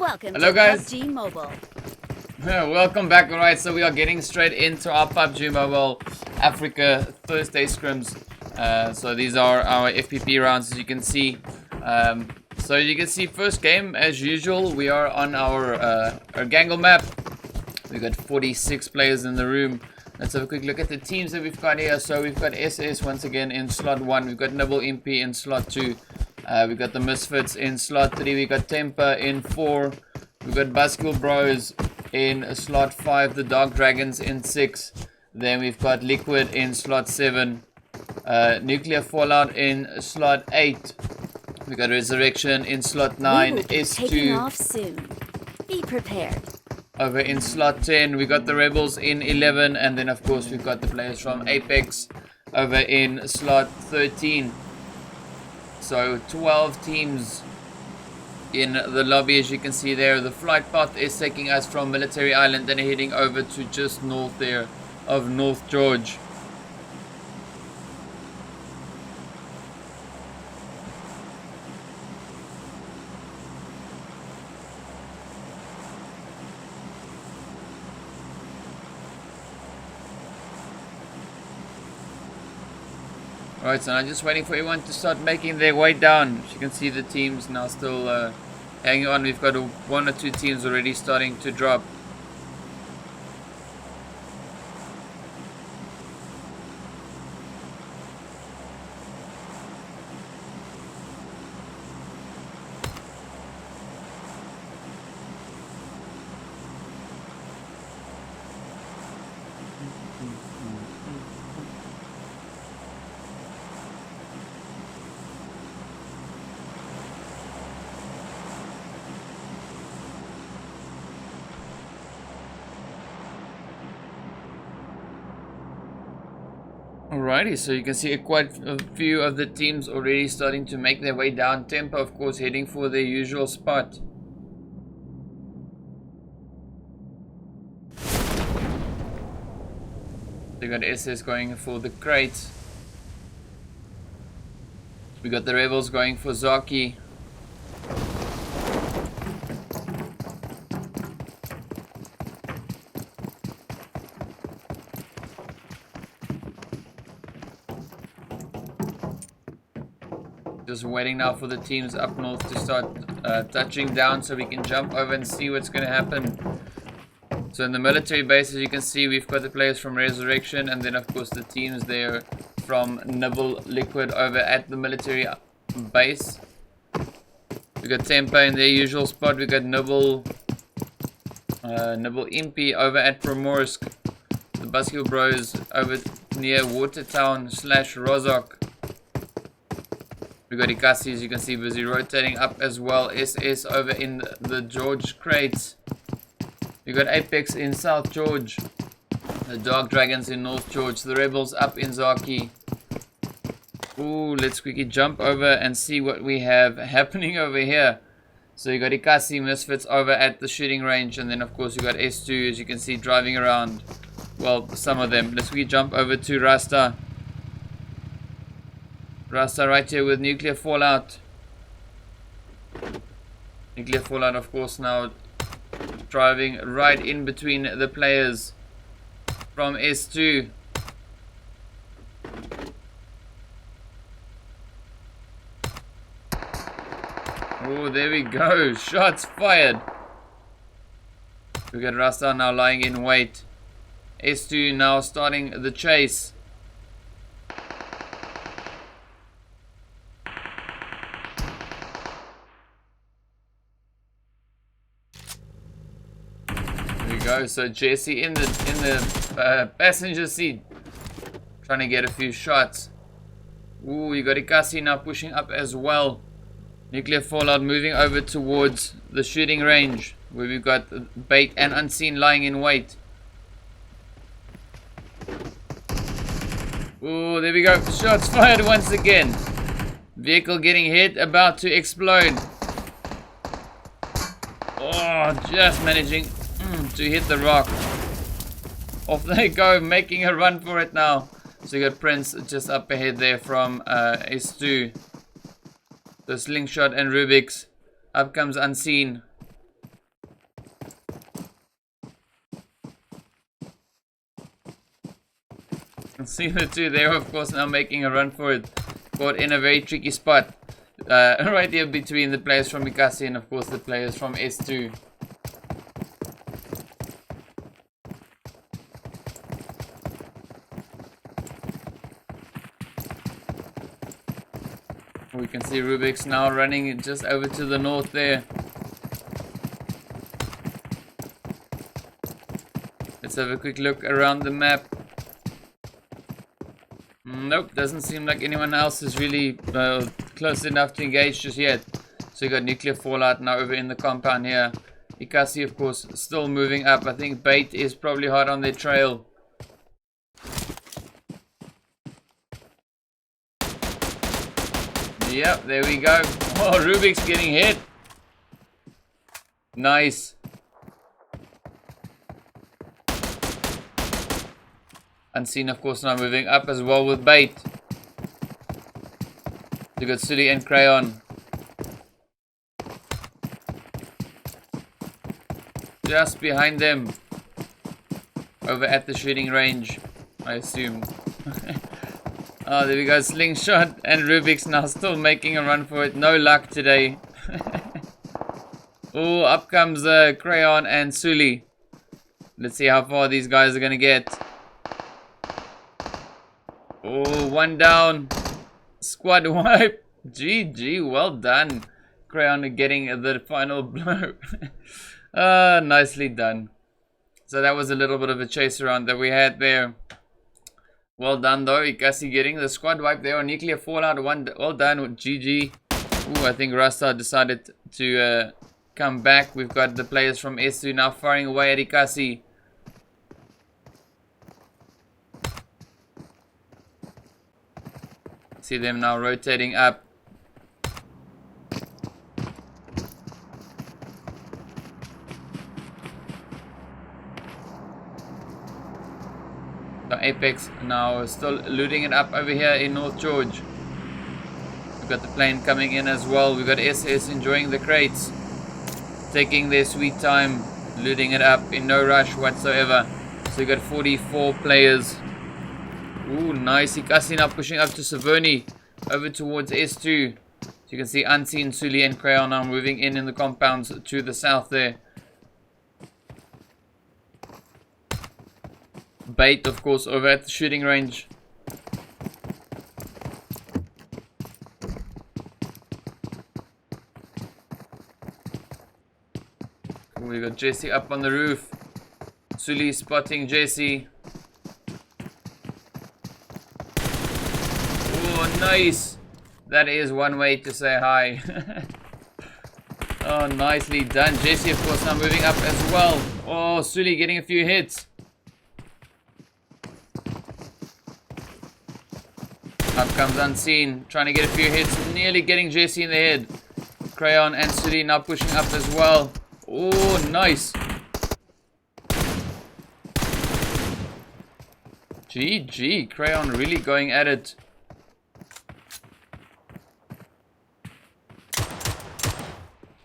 Welcome Hello to guys. PUBG Mobile. Welcome back. Alright, so we are getting straight into our PUBG Mobile Africa Thursday scrims. So these are our FPP rounds, as you can see. So you can see first game as usual. We are on our ERANGLE map. We've got 46 players in the room. Let's have a quick look at the teams that we've got here. So we've got SS once again in slot 1. We've got Nibble MP in slot 2. We've got the Misfits in slot 3. We've got Temper in 4. We've got Basketball Bros in slot 5. The Dark Dragons in 6. Then we've got Liquid in slot 7. Nuclear Fallout in slot 8. We've got Resurrection in slot 9. We will be S2 taking off soon. Be prepared. over in slot 10. We got the Rebels in 11. And then of course we've got the players from Apex over in slot 13. So 12 teams in the lobby, as you can see there. The flight path is taking us from Military Island and heading over to just north there of North George. Alright, so I'm just waiting for everyone to start making their way down. As you can see, the teams now still hanging on. We've got one or two teams already starting to drop. Alrighty, so you can see quite a few of the teams already starting to make their way down. Tempo, of course, heading for their usual spot. They got SS going for the crate. We got the Rebels going for Zaki. Just waiting now for the teams up north to start touching down so we can jump over and see what's going to happen. So in the military base, as you can see, we've got the players from Resurrection, and then of course the teams there from Nibble, Liquid over at the military base. We got Tempo in their usual spot. We got Nibble Impy over at Primorsk. The Basketball Bros over near Watertown / Rozok. We got Ikasi, as you can see, busy rotating up as well. SS over in the George crates. We got Apex in South George. The Dark Dragons in North George. The Rebels up in Zaki. Ooh, let's quickly jump over and see what we have happening over here. So you got Ikasi, Misfits over at the shooting range. And then of course you got S2, as you can see, driving around. Well, some of them. Let's quickly jump over to Rasta. Rasta right here with Nuclear Fallout. Nuclear Fallout, of course, now driving right in between the players from S2. Oh, there we go. Shots fired. We got Rasta now lying in wait. S2 now starting the chase. Go. So Jesse in the passenger seat, trying to get a few shots. Ooh, you got Ikasi now pushing up as well. Nuclear Fallout moving over towards the shooting range, where we've got Bait and Unseen lying in wait. Ooh, there we go. Shots fired once again. Vehicle getting hit, about to explode. Oh, just managing to hit the rock. Off they go, making a run for it now. So you got Prince just up ahead there from S2. The Slingshot and Rubik's. Up comes Unseen. See the two there, of course, now making a run for it. Caught in a very tricky spot. Right here between the players from Mikasi and, of course, the players from S2. We can see Rubik's now running just over to the north there. Let's have a quick look around the map. Nope, doesn't seem like anyone else is really close enough to engage just yet. So you got nuclear fallout now over in the compound here. Ikasi, of course, still moving up. I think Bait is probably hard on their trail. Yep, there we go. Oh, Rubik's getting hit. Nice. Unseen, of course, now moving up as well with Bait. You got Sully and Crayon. Just behind them. Over at the shooting range, I assume. Oh, there we go. Slingshot and Rubik's now still making a run for it. No luck today. Oh, up comes Crayon and Sully. Let's see how far these guys are going to get. Oh, one down. Squad wipe. GG, well done. Crayon getting the final blow. Nicely done. So that was a little bit of a chase around that we had there. Well done though, Ikasi getting the squad wipe there on nuclear fallout. Well done with GG. Ooh, I think Rasta decided to come back. We've got the players from S2 now firing away at Ikasi. See them now rotating up. Apex now still looting it up over here in North George. We've got the plane coming in as well. We've got SS enjoying the crates, taking their sweet time, looting it up in no rush whatsoever. So we've got 44 players. Ooh, nice. Ikasi now pushing up to Saverni, over towards S2. So you can see Unseen, Sully and Crayon now moving in the compounds to the south there. Bait, of course, over at the shooting range. We got Jesse up on the roof. Sully spotting Jesse. Oh, nice. That is one way to say hi. Oh, nicely done. Jesse, of course, now moving up as well. Oh, Sully getting a few hits. Up comes Unseen, trying to get a few hits, nearly getting Jesse in the head. Crayon and Sully now pushing up as well. Oh, nice. GG, Crayon really going at it.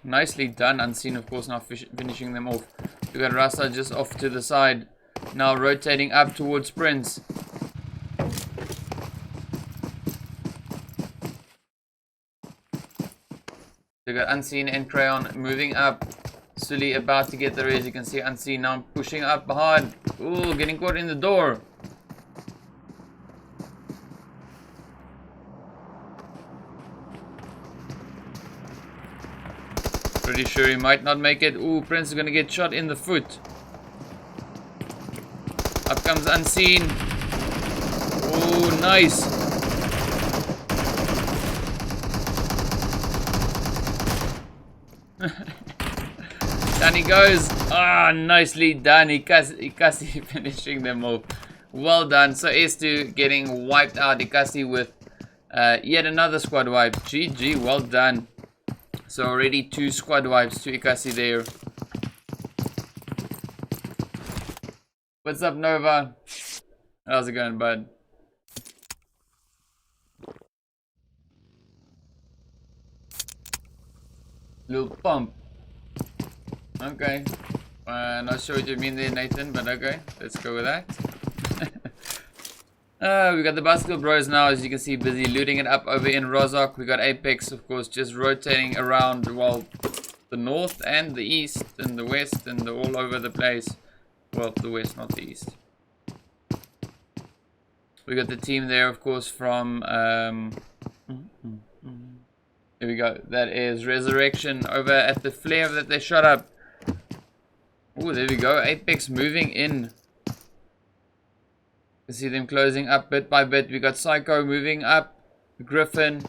Nicely done. Unseen, of course, now finishing them off. We got Rasta just off to the side, now rotating up towards Prince. We got Unseen and Crayon moving up. Sully about to get the raise. You can see Unseen now pushing up hard. Ooh, getting caught in the door. Pretty sure he might not make it. Ooh, Prince is gonna get shot in the foot. Up comes Unseen. Ooh, nice. Down he goes. Ah, nicely done. Ikasi finishing them off. Well done. So S2 getting wiped out. Ikasi with yet another squad wipe. GG, well done. So already 2 squad wipes to Ikasi there. What's up, Nova? How's it going, bud? Little pump. Okay. Not sure what you mean there, Nathan, but okay. Let's go with that. We got the Bicycle Bros now, as you can see, busy looting it up over in Rozok. We got Apex, of course, just rotating around, well, the north and the east and the west and all over the place. Well, the west, not the east. We got the team there, of course, from here we go. That is Resurrection over at the flare that they shot up. Oh, there we go. Apex moving in. You see them closing up bit by bit. We got Psycho moving up. Griffin.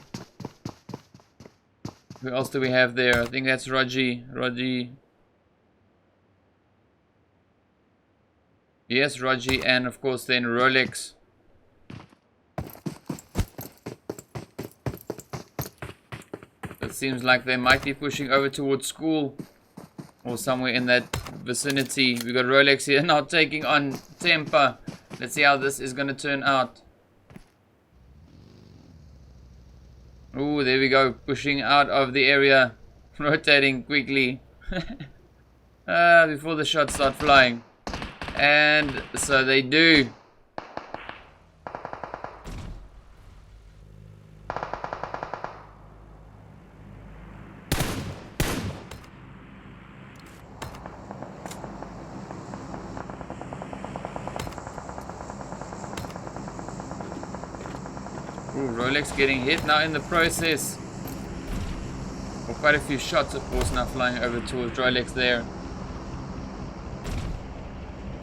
Who else do we have there? I think that's Raji. Yes, Raji, and of course then Rolex. It seems like they might be pushing over towards school or somewhere in that vicinity. We got Rolex here now taking on Temper. Let's see how this is going to turn out. Oh, there we go. Pushing out of the area. Rotating quickly. Before the shots start flying. And so they do. Ooh, Rolex getting hit now in the process. Well, quite a few shots, of course, now flying over towards Rolex there.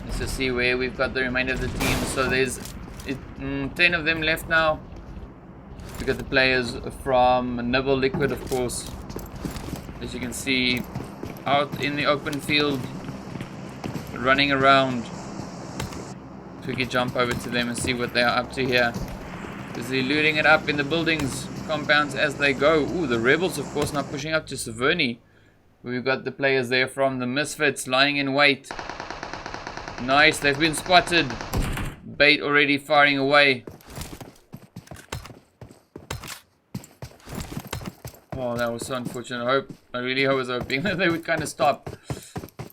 Let's just see where we've got the remainder of the team. So there's 10 of them left now. We got the players from Nibble Liquid, of course. As you can see, out in the open field, running around. So we can jump over to them and see what they are up to here. Busy looting it up in the buildings, compounds as they go. Ooh, the Rebels, of course, now pushing up to Severny. We've got the players there from the Misfits lying in wait. Nice, they've been spotted. Bait already firing away. Oh, that was so unfortunate. I really was hoping that they would kind of stop.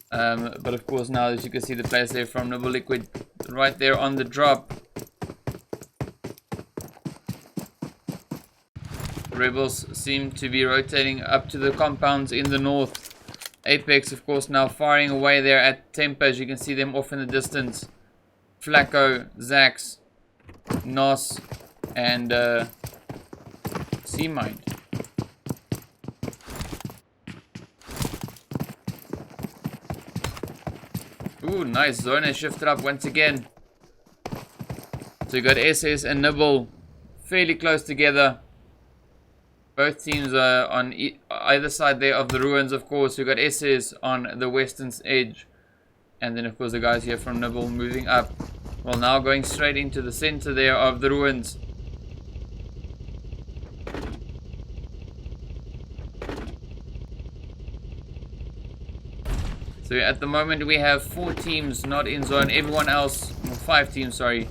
But of course now, as you can see, the players there from Nibble Liquid right there on the drop. Rebels seem to be rotating up to the compounds in the north. Apex, of course, now firing away there at Temper. As you can see them off in the distance. Flacco, Zax, Nos, and C-Mind. Ooh, nice. Zone has shifted up once again. So you got SS and Nibble fairly close together. Both teams are on either side there of the ruins, of course. We've got SS on the western edge. And then, of course, the guys here from Nibble moving up. Well, now going straight into the center there of the ruins. So at the moment we have 4 teams not in zone. Everyone else, well, 5 teams, sorry.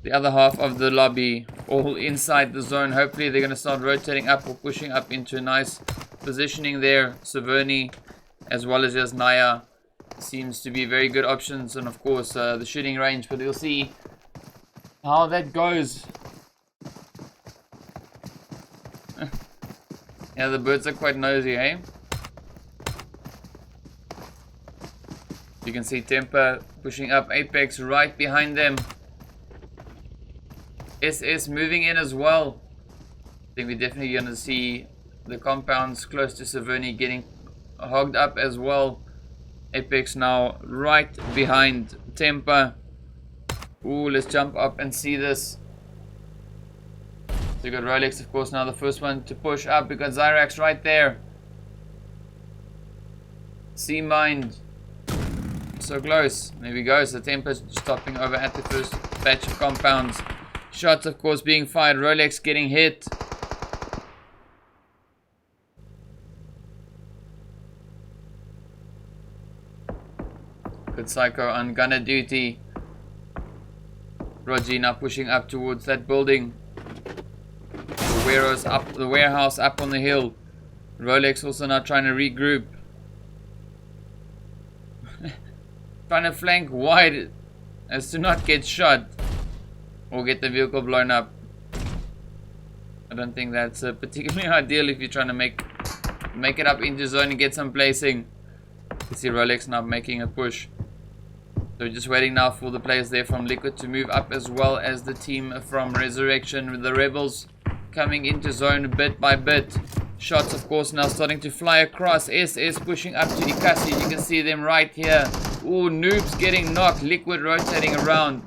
The other half of the lobby all inside the zone. Hopefully they're going to start rotating up or pushing up into a nice positioning there. Severny as well as Naya seems to be very good options, and of course the shooting range, but we'll see how that goes. Yeah, the birds are quite nosy, eh? You can see Temper pushing up, Apex right behind them. SS moving in as well. I think we're definitely going to see the compounds close to Severny getting hogged up as well. Apex now right behind Temper. Ooh, let's jump up and see this. So we got Rolex, of course, now the first one to push up. We got Zyrax right there. C-Mind. So close. There we go. So Temper's stopping over at the first batch of compounds. Shots, of course, being fired. Rolex getting hit. Good Psycho on gunner duty. Roger now pushing up towards that building. The warehouse up on the hill. Rolex also now trying to regroup. Trying to flank wide as to not get shot. or get the vehicle blown up. I don't think that's particularly ideal if you're trying to make it up into zone and get some placing. You see Rolex now making a push. So just waiting now for the players there from Liquid to move up, as well as the team from Resurrection, with the Rebels coming into zone bit by bit. Shots, of course, now starting to fly across. SS pushing up to Ikasi. You can see them right here. Ooh, Noobs getting knocked. Liquid rotating around.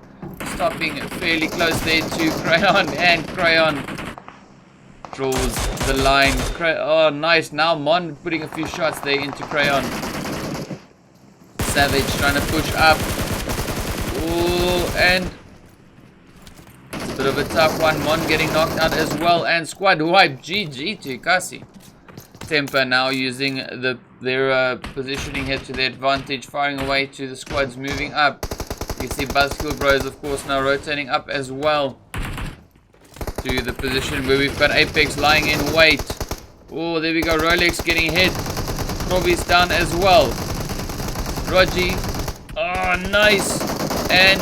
Stopping fairly close there to Crayon. And Crayon draws the line. Oh, nice. Now Mon putting a few shots there into Crayon. Savage trying to push up. Ooh, and bit of a tough one. Mon getting knocked out as well, and squad wipe. GG to Ikasi. Temper now using their positioning here to their advantage, firing away to the squads moving up. You see Buzzkill Bros, of course, now rotating up as well to the position where we've got Apex lying in wait. Oh, there we go. Rolex getting hit. Robbie's down as well. Rogi. Oh, nice. And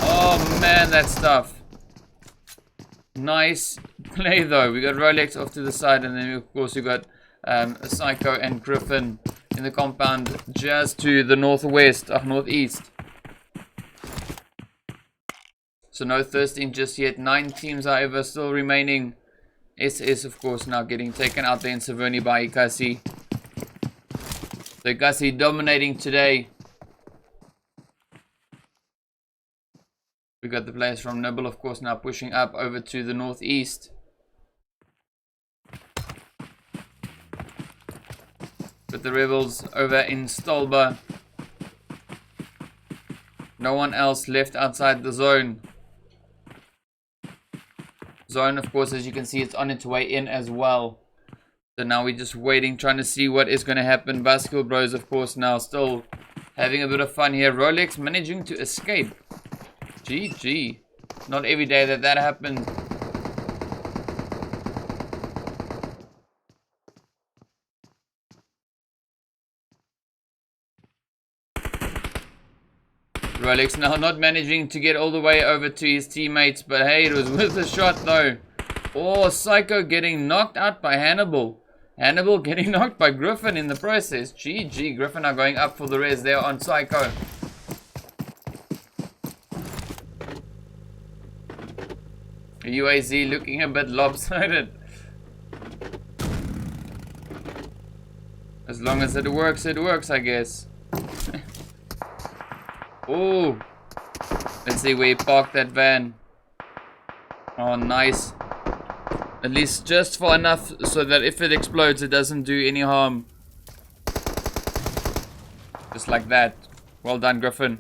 oh man, that's tough. Nice play though. We got Rolex off to the side, and then of course we got Psycho and Griffin in the compound just to the northwest, northeast. So no thirsting just yet. 9 teams, however, still remaining. SS, of course, now getting taken out there in Severny by Ikasi. So Ikasi dominating today. We got the players from Nibble, of course, now pushing up over to the northeast. With the Rebels over in Stolba. No one else left outside the zone. Zone, of course, as you can see, it's on its way in as well. So now we're just waiting, trying to see what is going to happen. Buzzkill Bros, of course, now still having a bit of fun here. Rolex managing to escape. GG. Not every day that happens. Rolex now not managing to get all the way over to his teammates, but hey, it was worth a shot though. Oh, Psycho getting knocked out by Hannibal. Hannibal getting knocked by Griffin in the process. GG. Griffin are going up for the res there on Psycho. UAZ looking a bit lopsided. As long as it works, I guess. Oh, let's see where he parked that van. Oh, nice. At least just far enough so that if it explodes, it doesn't do any harm. Just like that. Well done, Griffin.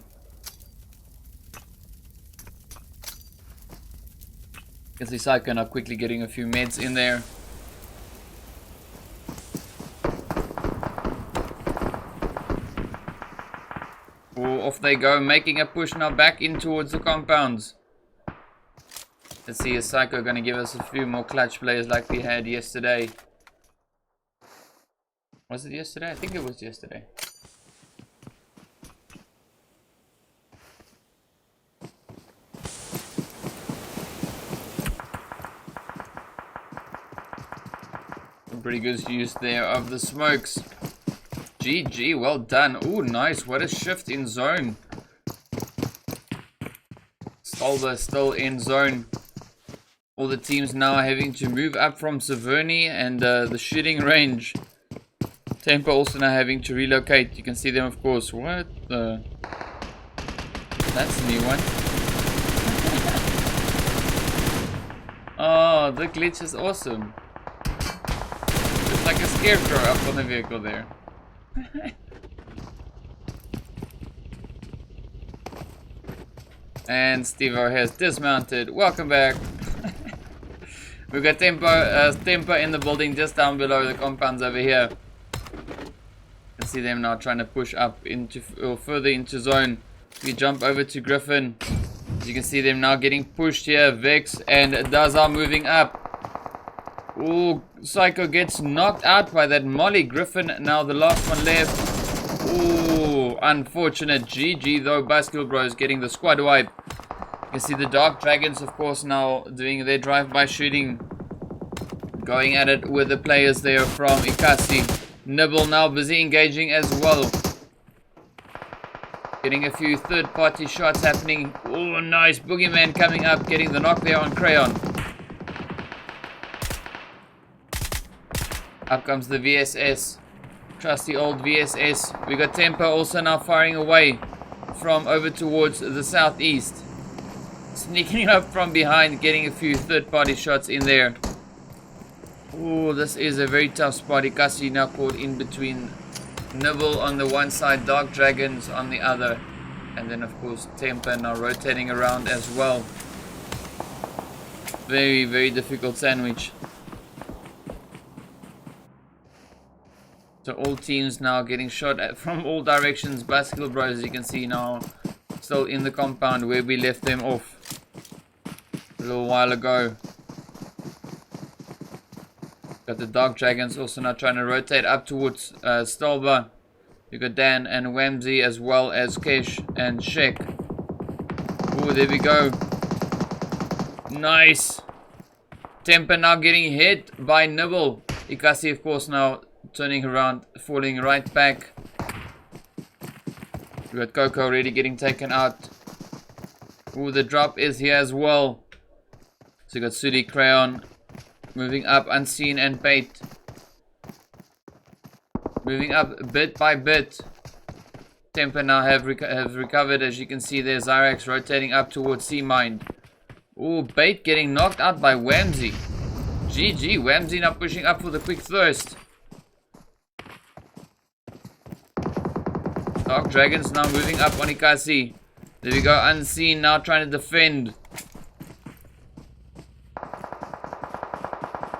You can see Psycho now quickly getting a few meds in there. Oh, off they go, making a push now back in towards the compounds. Let's see, is Psycho going to give us a few more clutch players like we had yesterday? Was it yesterday? I think it was yesterday. Pretty good use there of the smokes. GG, well done. Oh, nice. What a shift in zone. Stolba still in zone. All the teams now having to move up from Severny and the shooting range. Tempo also now having to relocate. You can see them, of course. What the? That's a new one. Oh, the glitch is awesome. Like a scarecrow up on the vehicle there. And Steve-O has dismounted. Welcome back. We've got Tempo in the building just down below the compounds over here. You can see them now trying to push up into or further into zone. We jump over to Griffin. You can see them now getting pushed here. Vex and Dazar moving up. Oh, Psycho gets knocked out by that Molly. Griffin now the last one left. Oh, unfortunate. GG though. Buzzkill Bros getting the squad wipe. You can see the Dark Dragons, of course, now doing their drive-by shooting. Going at it with the players there from Ikasi. Nibble now busy engaging as well. Getting a few third-party shots happening. Oh, nice. Boogeyman coming up, getting the knock there on Crayon. Up comes the VSS. Trusty old VSS. We got Tempo also now firing away from over towards the southeast. Sneaking up from behind, getting a few third-party shots in there. Oh, this is a very tough spot. Ikasi now caught in between Nibble on the one side, Dark Dragons on the other. And then, of course, Tempo now rotating around as well. Very, very difficult sandwich. So all teams now getting shot at from all directions. Bicycle Bros, as you can see now, still in the compound where we left them off a little while ago. Got the Dark Dragons also now trying to rotate up towards Stalba. You got Dan and Wamsy as well as Kesh and Shek. Oh, there we go. Nice. Temper now getting hit by Nibble. Ikasi, of course, now turning around, falling right back. We got Coco already getting taken out. Oh, the drop is here as well. So you got Sudi, Crayon moving up, Unseen and Bait. Moving up bit by bit. Temper now have recovered, as you can see there. Zyrax rotating up towards Seamind. Oh, Bait getting knocked out by Wamsy. GG, Wamsy now pushing up for the quick thirst. Dark Dragons now moving up on Ikasi. There we go, Unseen now trying to defend.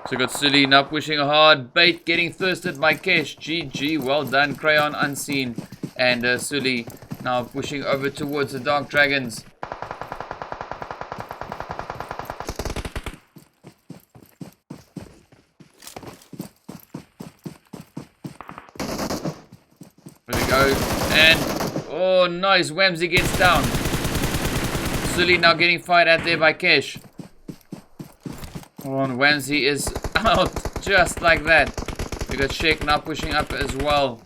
So got Sully now pushing hard. Bait getting thirsted by Kesh. GG, well done. Crayon, Unseen, and Sully now pushing over towards the Dark Dragons. There we go. And, oh, nice. Wamsy gets down. Sully now getting fired at there by Kesh. Oh, and Wamsy is out just like that. We got Sheik now pushing up as well.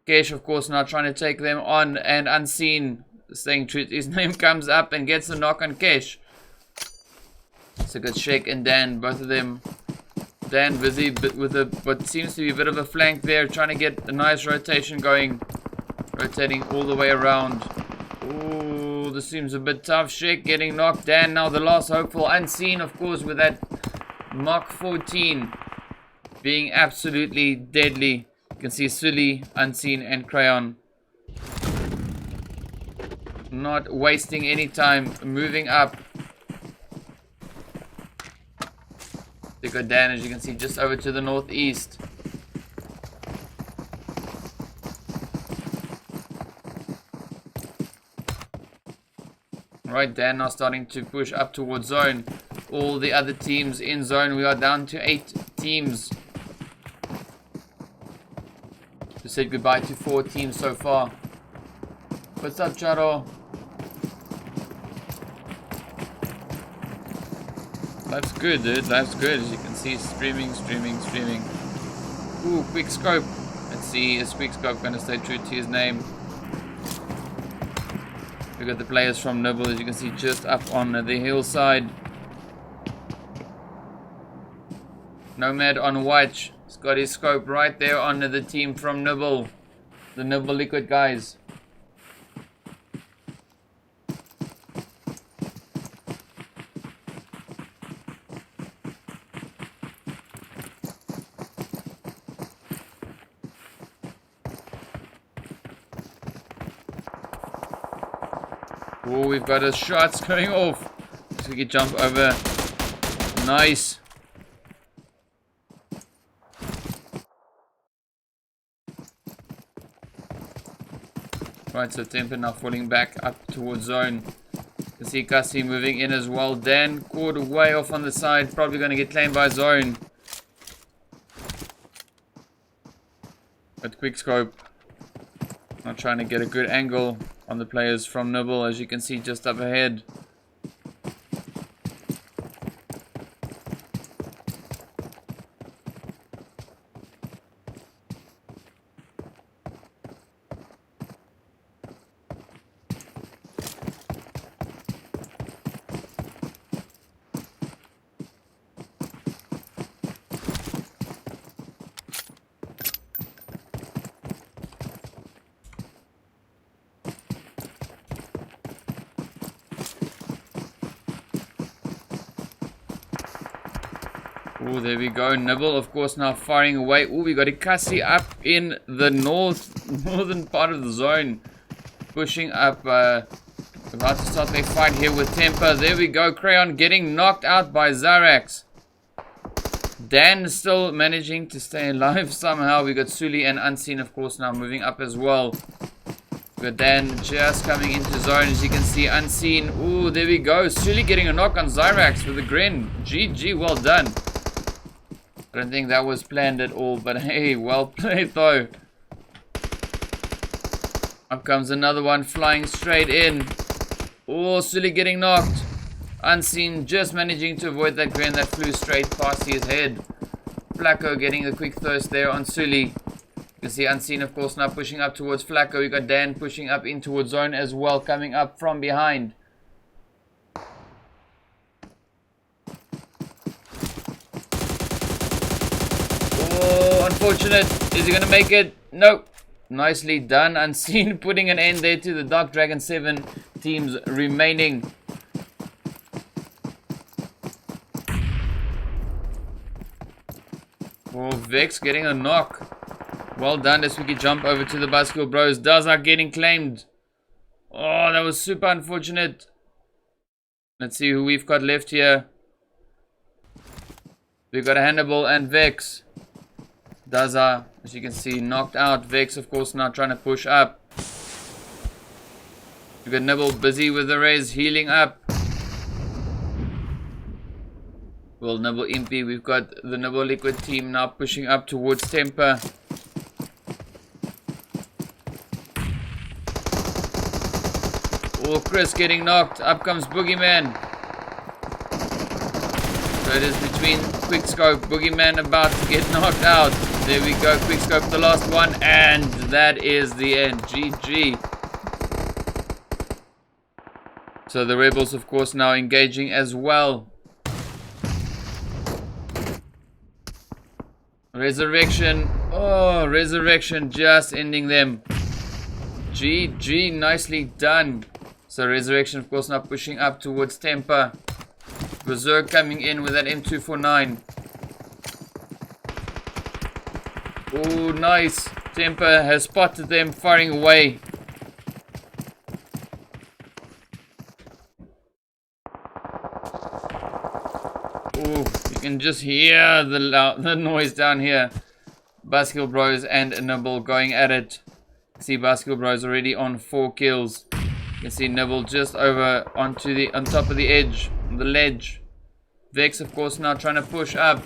Kesh, of course, now trying to take them on, and Unseen, saying truth, his name comes up and gets the knock on Kesh. So got Sheik and Dan, both of them. Dan busy with what seems to be a bit of a flank there, trying to get a nice rotation going. Rotating all the way around. Ooh, this seems a bit tough. Sheik getting knocked. Dan now the last hopeful. Unseen, of course, with that Mach 14 being absolutely deadly. You can see Sully, Unseen, and Crayon not wasting any time, moving up. They got Dan, as you can see, just over to the northeast. Right, Dan now starting to push up towards zone. All the other teams in zone. We are down to 8 teams. We said goodbye to 4 teams so far. What's up, Charo? Life's good, dude. Life's good. As you can see, streaming. Ooh, quick scope. Let's see, is quick scope going to stay true to his name? We got the players from Nibble, as you can see, just up on the hillside. Nomad on watch. He's got his scope right there on the team from Nibble. The Nibble Liquid guys. Oh, we've got his shots going off. So we can jump over. Nice. Right, so Temper now falling back up towards zone. You can see Kasi moving in as well. Dan caught way off on the side. Probably going to get claimed by zone. But quick scope. Not trying to get a good angle. on the players from Nibble, as you can see just up ahead. Oh, there we go. Nibble, of course, now firing away. Oh, we got Ikasi up in the northern part of the zone. Pushing up, about to start their fight here with Temper. There we go. Crayon getting knocked out by Zarax. Dan still managing to stay alive somehow. We got Suli and Unseen, of course, now moving up as well. We got Dan just coming into zone, as you can see. Unseen. Ooh, there we go. Suli getting a knock on Zyrax with a grin. GG, well done. I don't think that was planned at all, but hey, well played though. Up comes another one flying straight in. Oh, Sully getting knocked. Unseen just managing to avoid that grenade that flew straight past his head. Flacco getting the quick thirst there on Sully. You can see Unseen, of course, now pushing up towards Flacco. We got Dan pushing up in towards zone as well, coming up from behind. Oh, unfortunate. Is he going to make it? Nope. Nicely done. Unseen putting an end there to the Dark Dragon 7 teams remaining. Oh, Vex getting a knock. Well done. As we can jump over to the Basketball Bros. Dazak getting claimed. Oh, that was super unfortunate. Let's see who we've got left here. We've got Hannibal and Vex. Daza, as you can see, knocked out. Vex, of course, now trying to push up. We've got Nibble busy with the res, healing up. Well, Nibble Impy, we've got the Nibble Liquid team now pushing up towards Temper. Oh, Chris getting knocked. Up comes Boogeyman. So it is between Quickscope, Boogeyman about to get knocked out. There we go, Quickscope the last one, and that is the end. GG. So the Rebels, of course, now engaging as well. Resurrection. Oh, Resurrection just ending them. GG, nicely done. So Resurrection, of course, now pushing up towards Temper. Berserk coming in with that M249. Oh, nice. Temper has spotted them, firing away. Oh, you can just hear the noise down here. Basketball Bros and Nibble going at it. See Basketball Bros already on 4 kills. You can see Nibble just over on top of the edge, the ledge. Vex, of course, now trying to push up.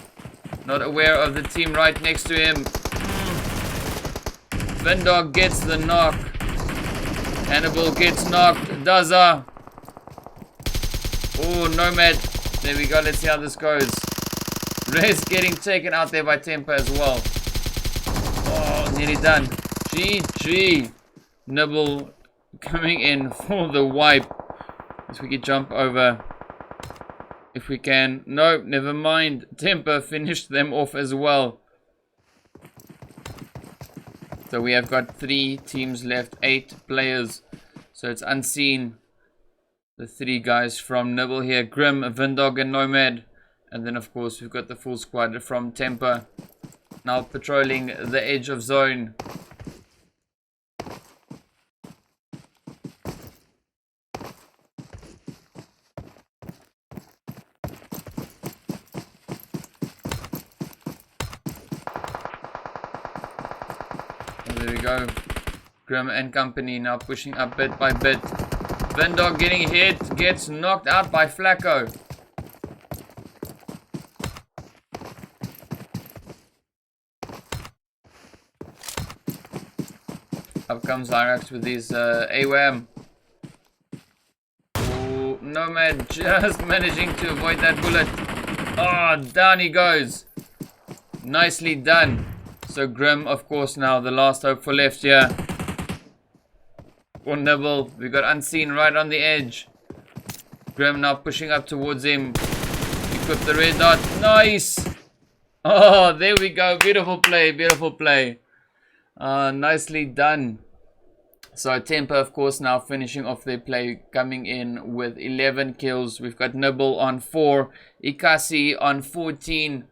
Not aware of the team right next to him. Vendog gets the knock. Hannibal gets knocked. Daza. Oh, Nomad. There we go. Let's see how this goes. Rez getting taken out there by Temper as well. Oh, nearly done. GG. Nibble coming in for the wipe. As we can jump over. If we can. No, never mind. Temper finished them off as well. So we have got 3 teams left, 8 players. So it's Unseen. The 3 guys from Nibble here. Grim, Vindog and Nomad. And then of course we've got the full squad from Temper. Now patrolling the edge of zone. There we go. Grim and company now pushing up bit by bit. Vendog getting hit, gets knocked out by Flacco. Up comes Irax with his AWAM. Oh, Nomad just managing to avoid that bullet. Oh, down he goes. Nicely done. So Grim, of course, now the last hope for left here. For Nibble, we got Unseen right on the edge. Grim now pushing up towards him. Equip the red dot. Nice. Oh, there we go. Beautiful play. Beautiful play. Nicely done. So Temper, of course, now finishing off their play, coming in with 11 kills. We've got Nibble on 4, Ikasi on 14.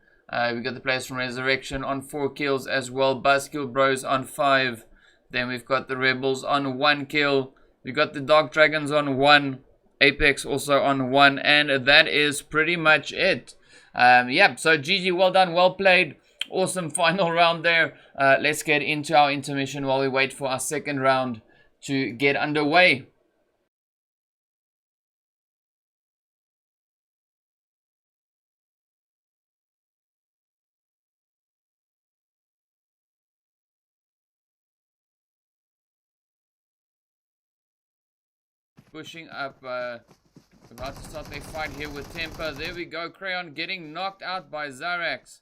We got the players from Resurrection on 4 kills as well. Buzzkill Bros on 5. Then we've got the Rebels on 1 kill. We've got the Dark Dragons on 1. Apex also on 1. And that is pretty much it. Yeah, so GG, well done, well played. Awesome final round there. Let's get into our intermission while we wait for our second round to get underway. Pushing up, about to start their fight here with Temper. There we go, Crayon getting knocked out by Zarax.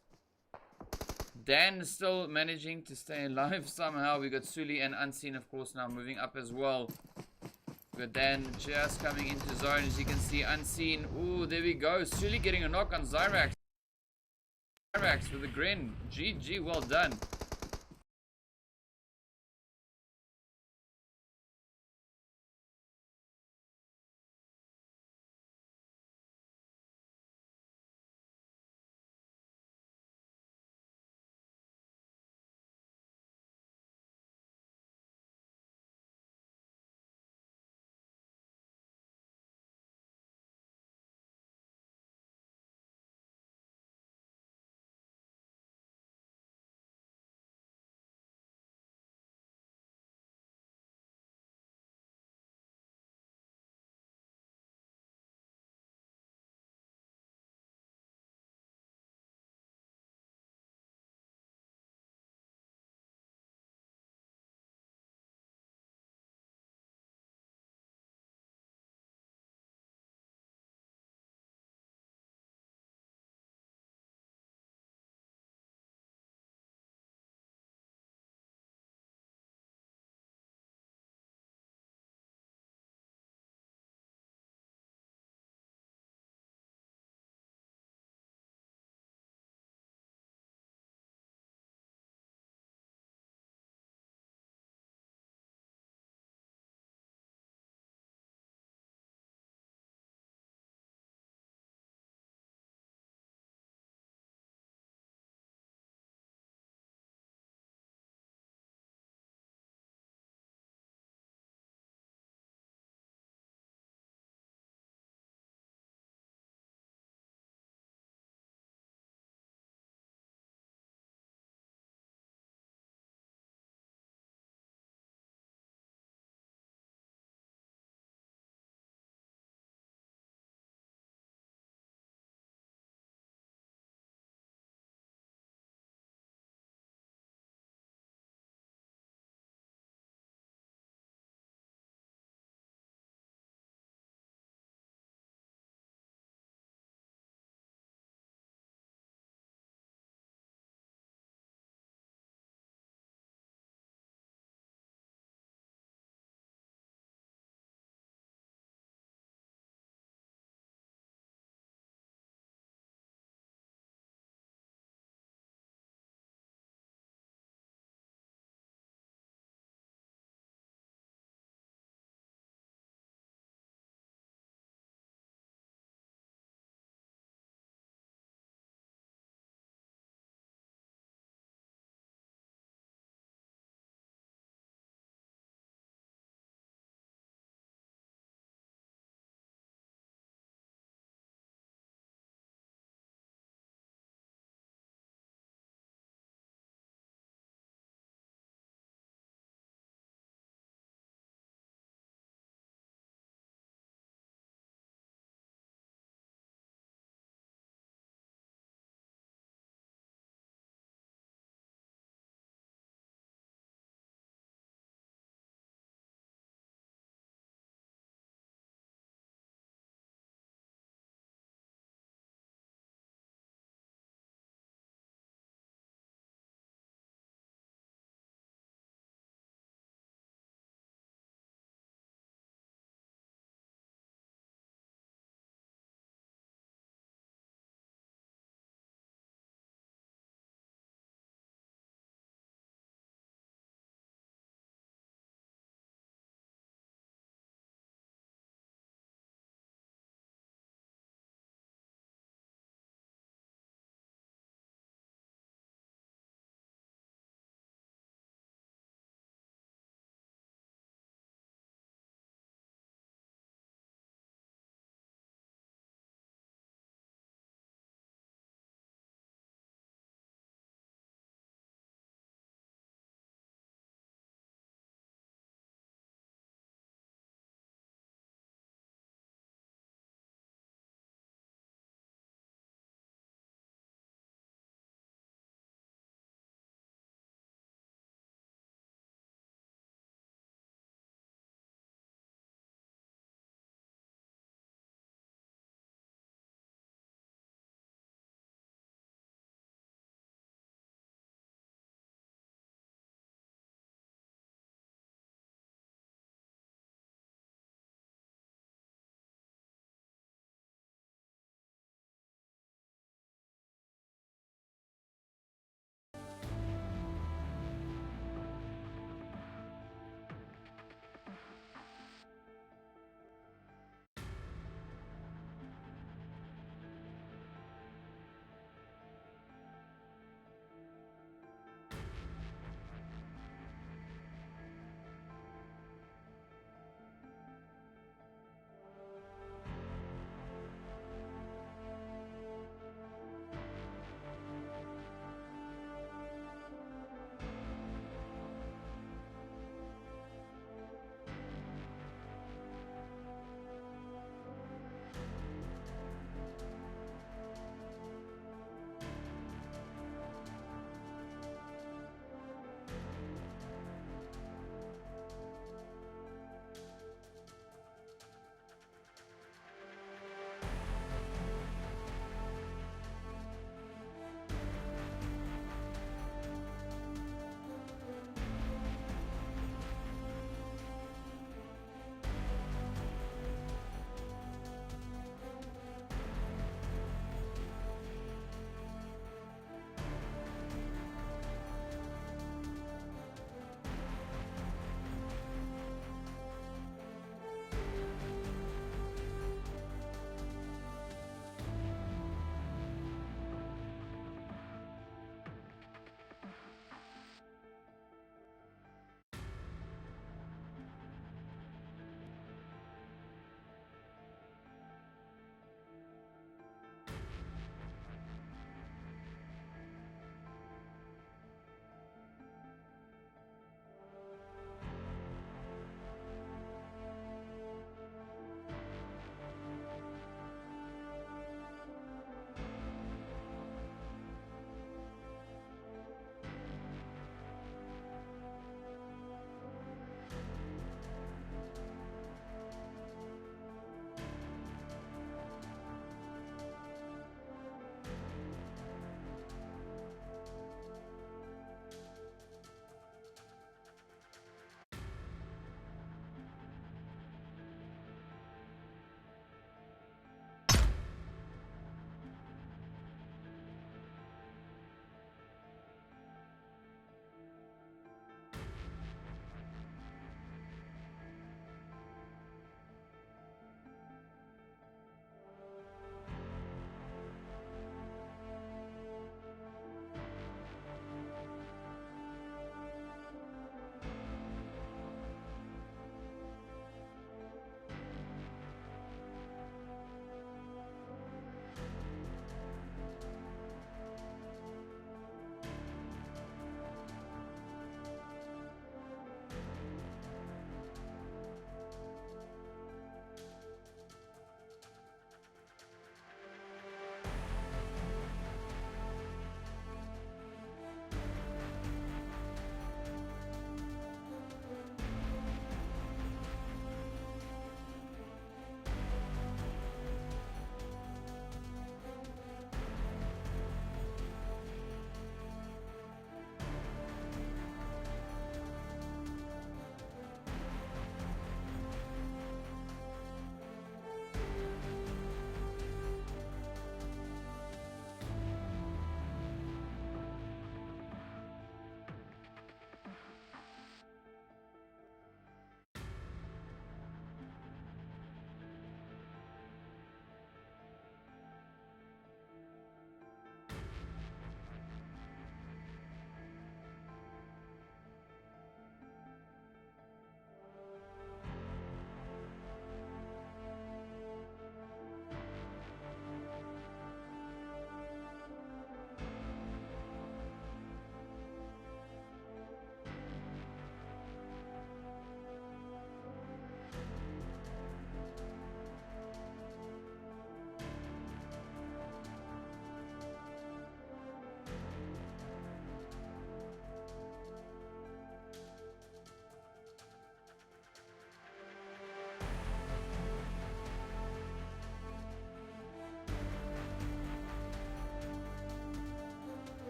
Dan still managing to stay alive somehow. We got Suli and Unseen, of course, now moving up as well. We got Dan just coming into zone, as you can see. Unseen, ooh, there we go. Suli getting a knock on Zyrax. Zyrax with a grin. GG, well done.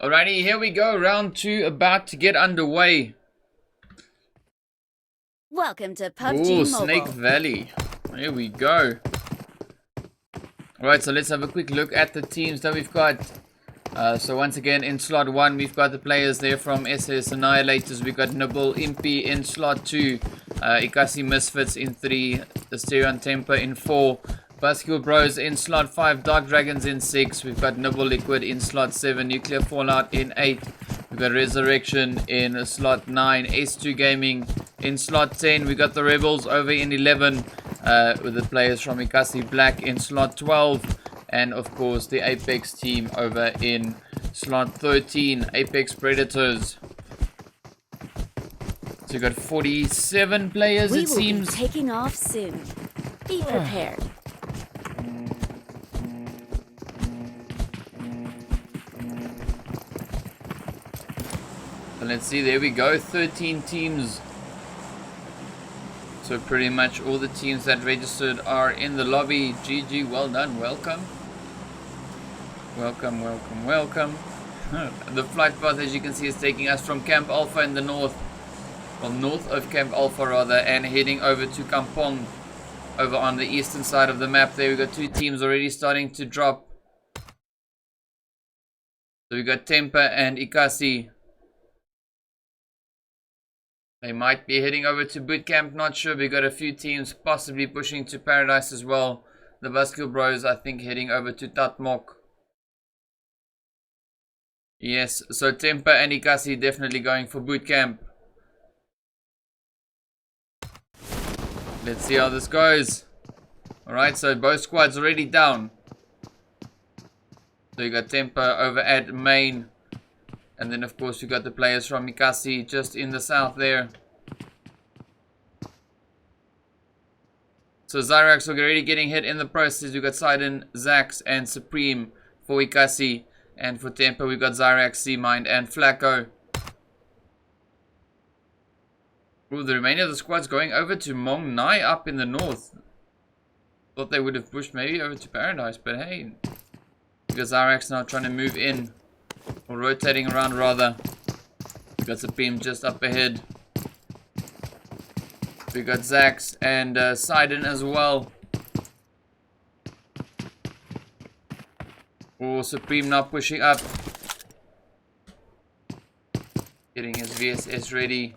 Alrighty, here we go. Round 2 about to get underway. Welcome to PUBG Ooh, Mobile. Snake Valley. Here we go. Alright, so let's have a quick look at the teams that we've got. So once again, in slot 1, we've got the players there from SS Annihilators. We've got Nibble Impy in slot 2. Ikasi Misfits in 3. Asterion Temper in 4. Buskill Bros in slot 5. Dark Dragons in 6. We've got Nibble Liquid in slot 7. Nuclear Fallout in 8. We've got Resurrection in slot 9. S2 Gaming in slot 10. We've got the Rebels over in 11. With the players from Ikasi Black in slot 12. And of course the Apex team over in slot 13, Apex Predators. So you got 47 players, it seems. We will be taking off soon. Be prepared. So let's see, there we go, 13 teams. So pretty much all the teams that registered are in the lobby. GG, well done, welcome. Welcome, welcome, welcome. The flight path, as you can see, is taking us from Camp Alpha in the north. Well, north of Camp Alpha rather, and heading over to Kampong. Over on the eastern side of the map there, we've got 2 teams already starting to drop. So we've got Temper and Ikasi. They might be heading over to Bootcamp, not sure. We've got a few teams possibly pushing to Paradise as well. The Buskill Bros, I think, heading over to Tatmok. Yes, so Temper and Ikasi definitely going for Bootcamp. Let's see how this goes. Alright, so both squads already down. So you got Temper over at main. And then of course you got the players from Ikasi just in the south there. So Zyrax are already getting hit in the process. We got Sidon, Zax and Supreme for Ikasi. And for Temper we got Zyrax, C-Mind and Flacco. Ooh, the remainder of the squad's going over to Mong Nai up in the north. Thought they would have pushed maybe over to Paradise, but hey. Because Zyrax now trying to move in. Or rotating around rather. We got Supreme just up ahead. We got Zax and Sidon as well. Oh, Supreme now pushing up. Getting his VSS ready.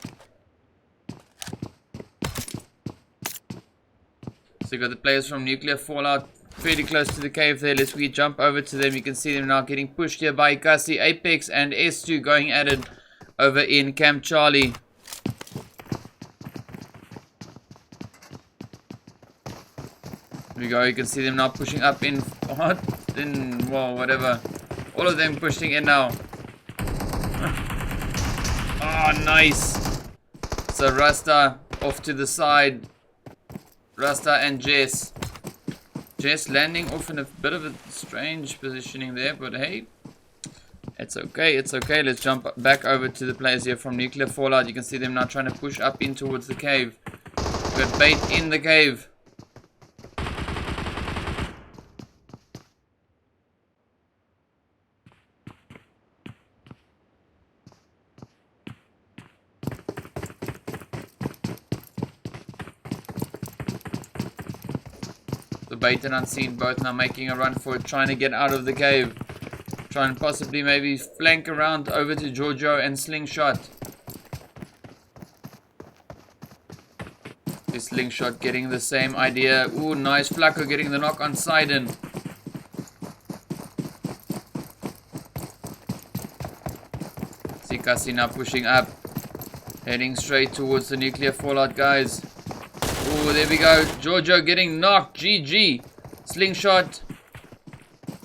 So you got the players from Nuclear Fallout fairly close to the cave there. Let's jump over to them. You can see them now getting pushed here by Ikasi, Apex and S2 going at it over in Camp Charlie. There we go. You can see them now pushing up in what? In, well, whatever. All of them pushing in now. Oh, nice. So Rasta off to the side. Rasta and Jess. Jess landing off in a bit of a strange positioning there, but hey, it's okay, it's okay. Let's jump back over to the players here from Nuclear Fallout. You can see them now trying to push up in towards the cave. We've got bait in the cave. The bait and unseen both now making a run for it, trying to get out of the cave. Try and possibly maybe flank around over to Giorgio and Slingshot. Is Slingshot getting the same idea? Ooh, nice. Flacco getting the knock on Sidon. Sikasi now pushing up. Heading straight towards the Nuclear Fallout guys. Oh, there we go. Giorgio getting knocked. GG. Slingshot.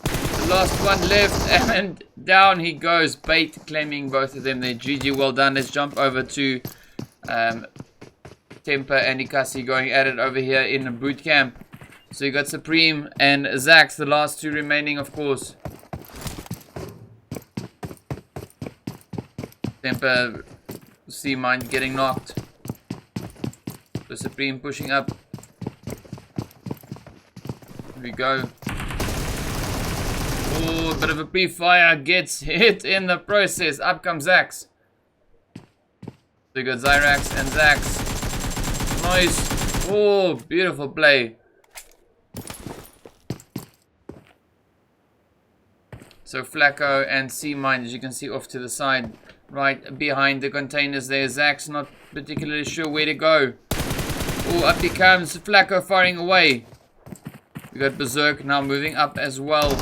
The last one left. And down he goes. Bait claiming both of them there. GG, well done. Let's jump over to Temper and Ikasi going at it over here in the boot camp. So you got Supreme and Zax, the last two remaining, of course. Temper, C-Mind getting knocked. The Supreme pushing up. Here we go. Ooh, a bit of a pre-fire, gets hit in the process. Up comes Zax. So we got Zyrax and Zax. Nice. Oh, beautiful play. So Flacco and C-Mind, as you can see off to the side, right behind the containers there. Zax not particularly sure where to go. Oh, up he comes. Flacco firing away. We got Berserk now moving up as well.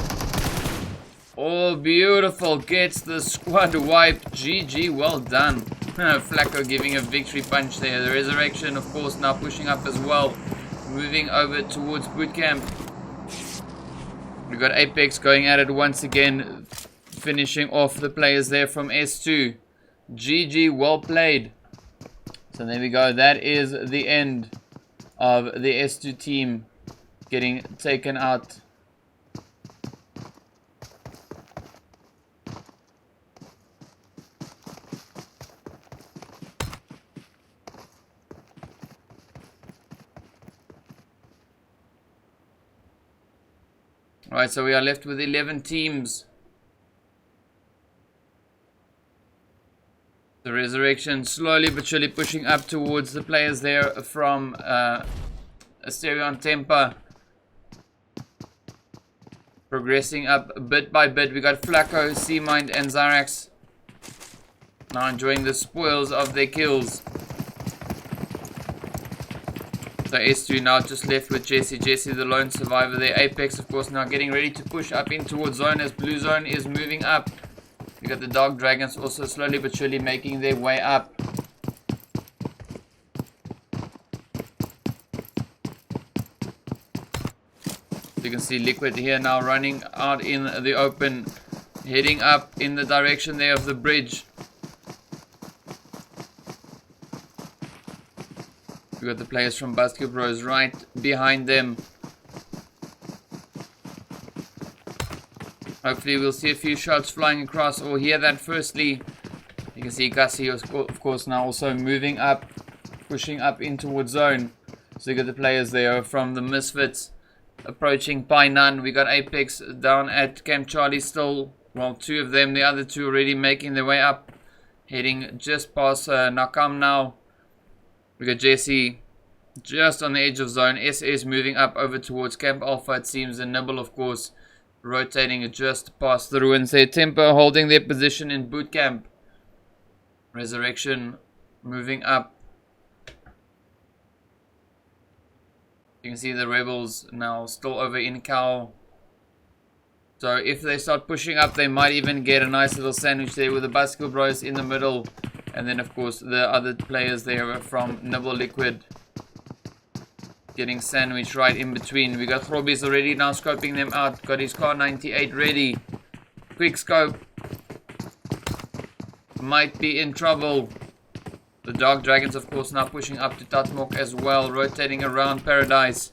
Oh, beautiful. Gets the squad wiped. GG, well done. Flacco giving a victory punch there. The Resurrection, of course, now pushing up as well. Moving over towards bootcamp. We got Apex going at it once again. Finishing off the players there from S2. GG, well played. So there we go. That is the end of the S2 team getting taken out. Alright, so we are left with 11 teams. The Resurrection slowly but surely pushing up towards the players there from Asterion Temper. Progressing up bit by bit. We got Flacco, C-Mind and Zyrax. Now enjoying the spoils of their kills. So S2 now just left with Jesse. Jesse the lone survivor there. Apex of course now getting ready to push up in towards zone as blue zone is moving up. We got the Dark Dragons also slowly but surely making their way up. You can see Liquid here now running out in the open, heading up in the direction there of the bridge. We got the players from Basketball Bros right behind them. Hopefully we'll see a few shots flying across or hear that firstly. You can see Gussie of course now also moving up, pushing up in towards zone. So you got the players there from the Misfits approaching Painan. We got Apex down at Camp Charlie still. Well, two of them, the other two already making their way up. Heading just past Nakam now. We got Jesse just on the edge of zone. SS moving up over towards Camp Alpha it seems. And Nibble of course rotating just past the ruins there. Tempo holding their position in boot camp. Resurrection moving up. You can see the rebels now still over in Cow. So if they start pushing up, they might even get a nice little sandwich there with the Basketball Bros in the middle. And then of course the other players there from Nibble Liquid getting sandwiched right in between. We got Robbie's already now scoping them out. Got his car 98 ready. Quick scope. Might be in trouble. The Dark Dragons of course now pushing up to Tatmok as well. Rotating around Paradise.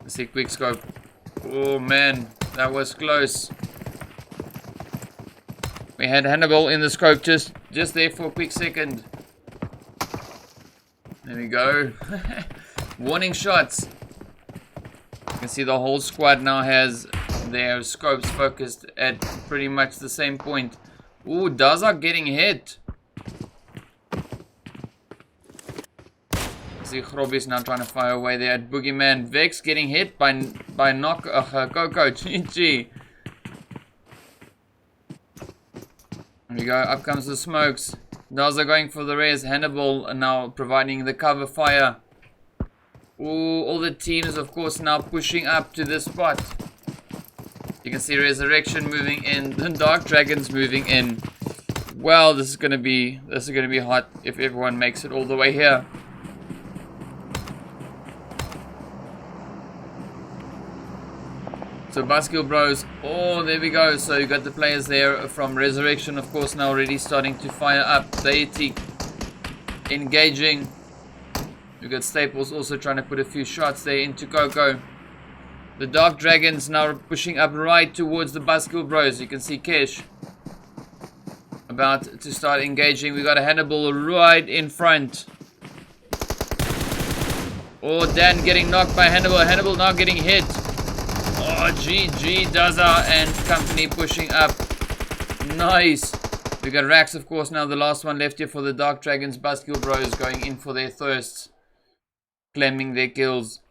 Let's see quick scope. Oh man, that was close. We had Hannibal in the scope just there for a quick second. There we go. Warning shots. You can see the whole squad now has their scopes focused at pretty much the same point. Ooh, Dazak getting hit. See Chrobis now trying to fire away there at Boogeyman. Vex getting hit by Coco. GG. There we go. Up comes the smokes. Daza going for the res. Hannibal now providing the cover fire. Ooh, all the teams of course now pushing up to this spot. You can see Resurrection moving in. The Dark Dragons moving in. Well, this is gonna be hot if everyone makes it all the way here. So Basketball Bros, oh there we go. So you got the players there from Resurrection of course now already starting to fire up. Deity engaging. We got Staples also trying to put a few shots there into Coco. The Dark Dragons now pushing up right towards the Basketball Bros. You can see Kesh about to start engaging. We got a Hannibal right in front. Oh, Dan getting knocked by Hannibal. Hannibal now getting hit. Oh, GG, Daza and company pushing up. Nice. We got Rax, of course, now the last one left here for the Dark Dragons. Buskill Bros going in for their thirsts, claiming their kills.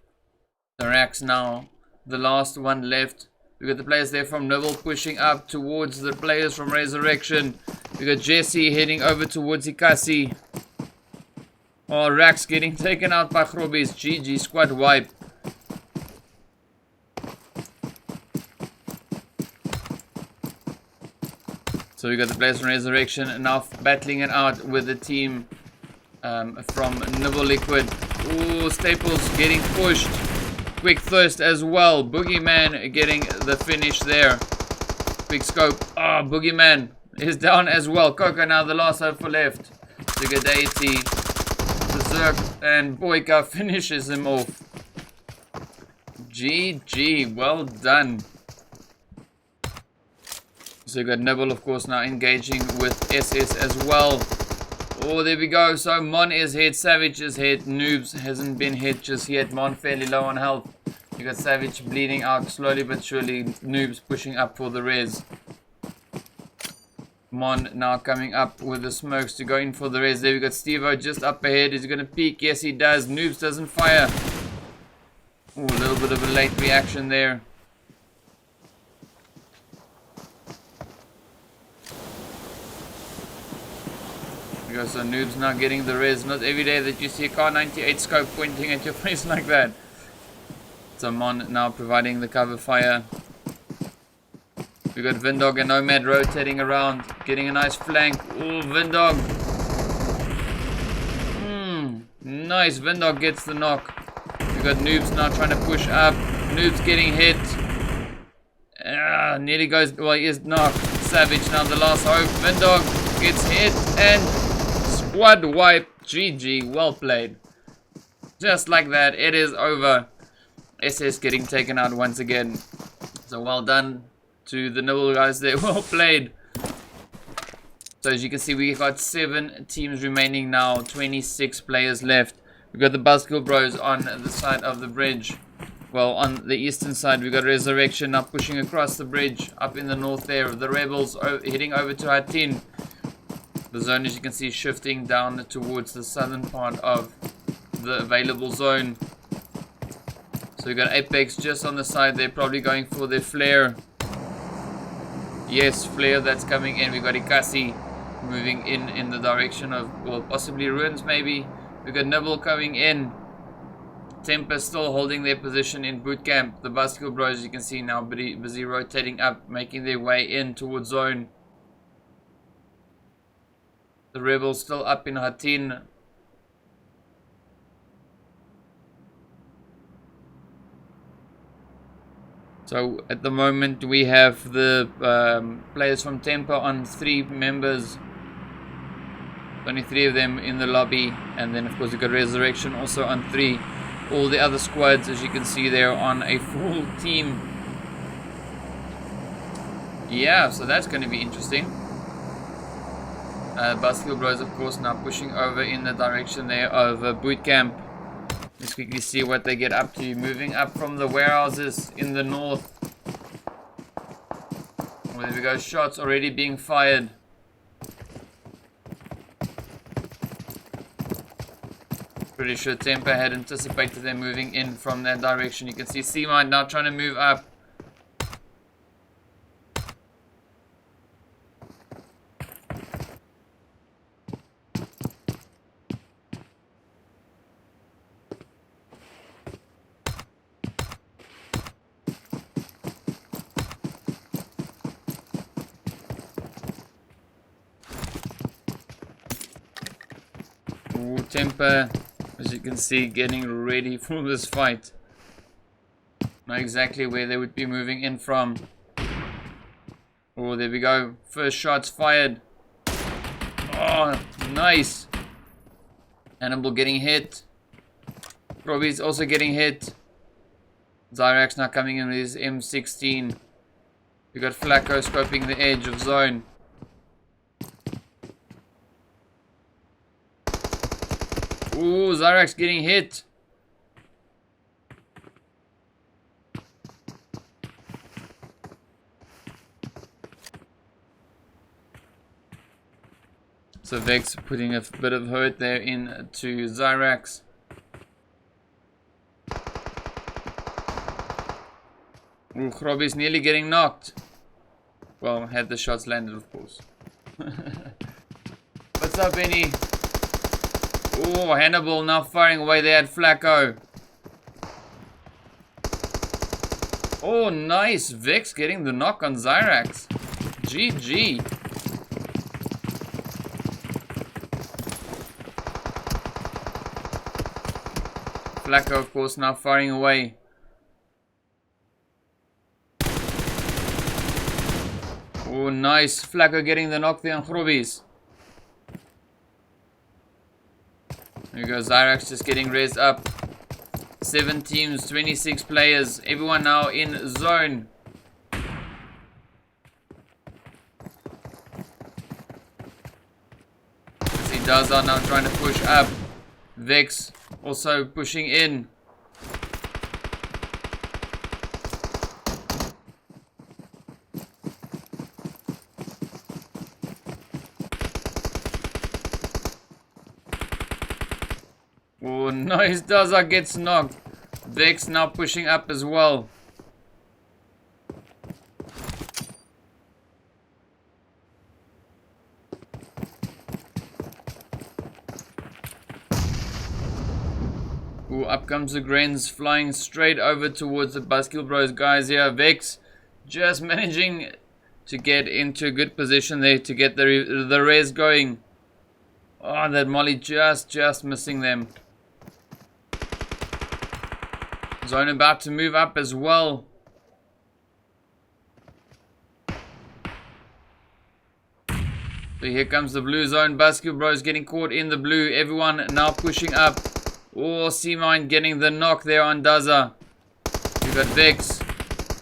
The Rax now the last one left. We got the players there from Nibble pushing up towards the players from Resurrection. We got Jesse heading over towards Ikasi. Oh, Rax getting taken out by Grobis. GG, squad wipe. So we got the players from Resurrection now battling it out with the team from Nibble Liquid. Ooh, Staples getting pushed. Quick Thirst as well. Boogeyman getting the finish there. Quick Scope. Oh, Boogeyman is down as well. Coco now the last hope for left. Sugar Deity, Berserk, and Boyka finishes him off. GG, well done. So you got Nibble, of course, now engaging with SS as well. Oh, there we go. So Mon is hit, Savage is hit, Noobs hasn't been hit just yet. Mon fairly low on health. You got Savage bleeding out slowly but surely. Noobs pushing up for the res. Mon now coming up with the smokes to go in for the res. There we got Steve-O just up ahead. Is he going to peek? Yes, he does. Noobs doesn't fire. Oh, a little bit of a late reaction there. So Noobs now getting the res. Not every day that you see a Car 98 scope pointing at your face like that. So Mon now providing the cover fire. We got Vindog and Nomad rotating around, getting a nice flank. Oh, Vindog. Nice. Vindog gets the knock. We got Noobs now trying to push up. Noobs getting hit. Nearly goes. Well, he is knocked. Savage now the last hope. Vindog gets hit and squad wipe. GG, well played. Just like that, it is over. SS getting taken out once again. So well done to the Nibble guys there. Well played. So as you can see, we got 7 teams remaining now. 26 players left. We got the Buskill Bros on the side of the bridge. Well, on the eastern side, we got Resurrection now pushing across the bridge up in the north there. The Rebels heading over to Hatin. The zone, as you can see, shifting down towards the southern part of the available zone. So we got Apex just on the side. They're probably going for their flare. Yes, flare that's coming in. We got Ikasi moving in the direction of, well, possibly Ruins maybe. We got Nibble coming in. Temper still holding their position in boot camp. The Buskill Bros, you can see now busy rotating up, making their way in towards zone. The Rebels still up in Hatin. So at the moment we have the players from Temper on 3 members. Only 3 of them in the lobby, and then of course we got Resurrection also on 3. All the other squads, as you can see, they're on a full team. Yeah, so that's going to be interesting. Buskill Bros, of course, now pushing over in the direction there of boot camp. Let's quickly see what they get up to. Moving up from the warehouses in the north. Well, there we go. Shots already being fired. Pretty sure Temper had anticipated them moving in from that direction. You can see C-Mind now trying to move up. Ooh, Temper, as you can see, getting ready for this fight. Know exactly where they would be moving in from. Oh, there we go. First shots fired. Oh, nice. Hannibal getting hit. Robbie's also getting hit. Zyrax now coming in with his M16. We got Flacco scoping the edge of zone. Ooh, Zyrax getting hit. So Vex putting a bit of hurt there into Zyrax. Ooh, Grobby's nearly getting knocked. Well, had the shots landed, of course. What's up, Benny? Oh, Hannibal now firing away there at Flacco. Oh, nice. Vex getting the knock on Zyrax. GG. Flacco, of course, now firing away. Oh, nice. Flacco getting the knock there on Grobbies. There we go. Zyrax just getting raised up. 7 teams, 26 players. Everyone now in zone. See Dazar now trying to push up. Vex also pushing in. Oh, nice. Dazar gets knocked. Vex now pushing up as well. Ooh, up comes the Grens, flying straight over towards the Buskill Bros guys here. Vex just managing to get into a good position there to get the res going. Oh, that molly just missing them. Zone about to move up as well. So here comes the blue zone. Buskill Bros getting caught in the blue. Everyone now pushing up. Oh, C-Mine getting the knock there on Daza. We've got Vex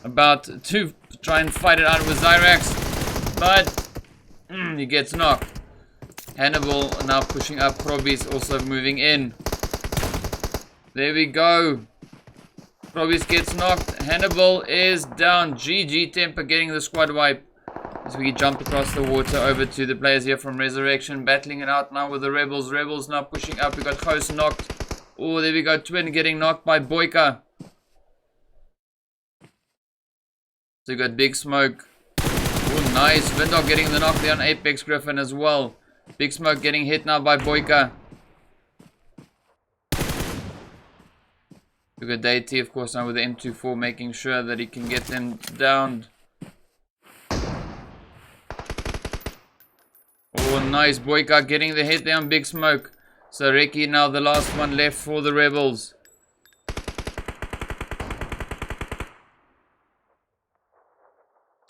about to try and fight it out with Zyrax. But he gets knocked. Hannibal now pushing up. Grobby's also moving in. There we go. Grobby's gets knocked. Hannibal is down. GG Temper getting the squad wipe. As we jump across the water over to the players here from Resurrection. Battling it out now with the Rebels. Rebels now pushing up. We got Ghost knocked. Oh, there we go. Twin getting knocked by Boyka. So we got Big Smoke. Oh, nice. Vindog getting the knock there on Apex Griffin as well. Big Smoke getting hit now by Boyka. We got Deity, of course, now with the M24, making sure that he can get them downed. Oh, nice. Boyka getting the hit there on Big Smoke. So Reki now the last one left for the Rebels.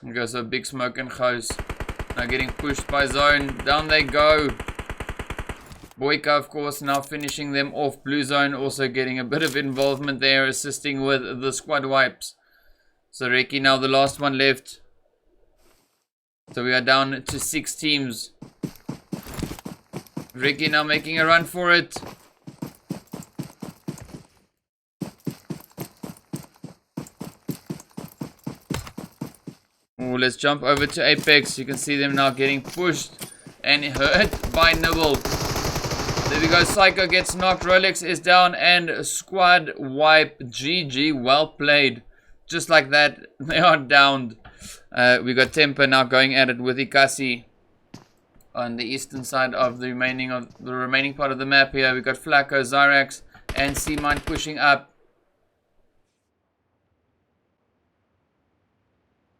There we go, so Big Smoke and Ghost now getting pushed by zone. Down they go. Boyka, of course, now finishing them off. Blue zone also getting a bit of involvement there, assisting with the squad wipes. So Reki now the last one left. So we are down to 6 teams. Reki now making a run for it. Oh, let's jump over to Apex. You can see them now getting pushed and hurt by Nibble. There we go. Psycho gets knocked. Rolex is down and squad wipe. GG. Well played. Just like that, they are downed. We got Temper now going at it with Ikasi on the eastern side of the remaining part of the map here. We got Flacco, Zyrax, and C-Mine pushing up.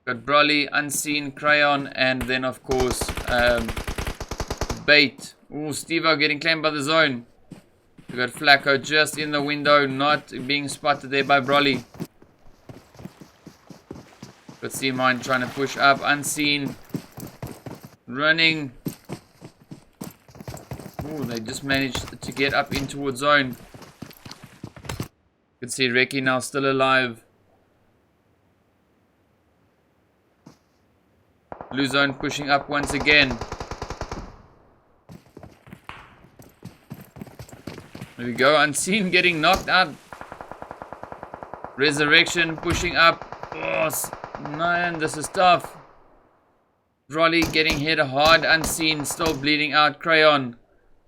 Got Broly, Unseen, Crayon, and then of course Bait. Ooh, Steve-O getting claimed by the zone. We got Flacco just in the window, not being spotted there by Broly. Got C-Mine trying to push up, Unseen, running. Ooh, they just managed to get up in towards zone. You can see Reki now still alive. Blue zone pushing up once again. There we go. Unseen getting knocked out. Resurrection pushing up. Oh, man, this is tough. Rolly getting hit hard, unseen, still bleeding out. Crayon.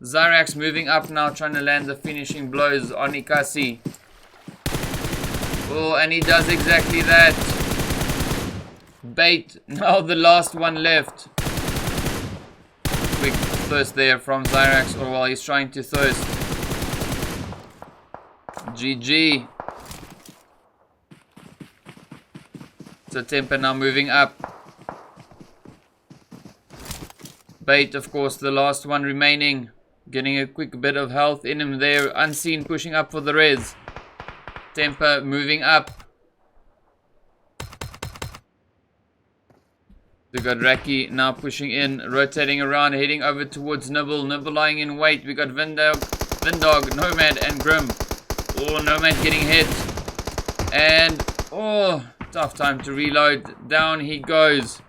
Zyrax moving up now, trying to land the finishing blows on Ikasi. Oh, and he does exactly that. Bait. Now the last one left. Quick thirst there from Zyrax, or while he's trying to thirst. GG. So Temper now moving up. Bait, of course, the last one remaining. Getting a quick bit of health in him there. Unseen pushing up for the res. Temper moving up. We got Raki now pushing in, rotating around, heading over towards Nibble. Nibble lying in wait. We got Vindog, Nomad, and Grim. Oh, Nomad getting hit. And, oh, tough time to reload. Down he goes.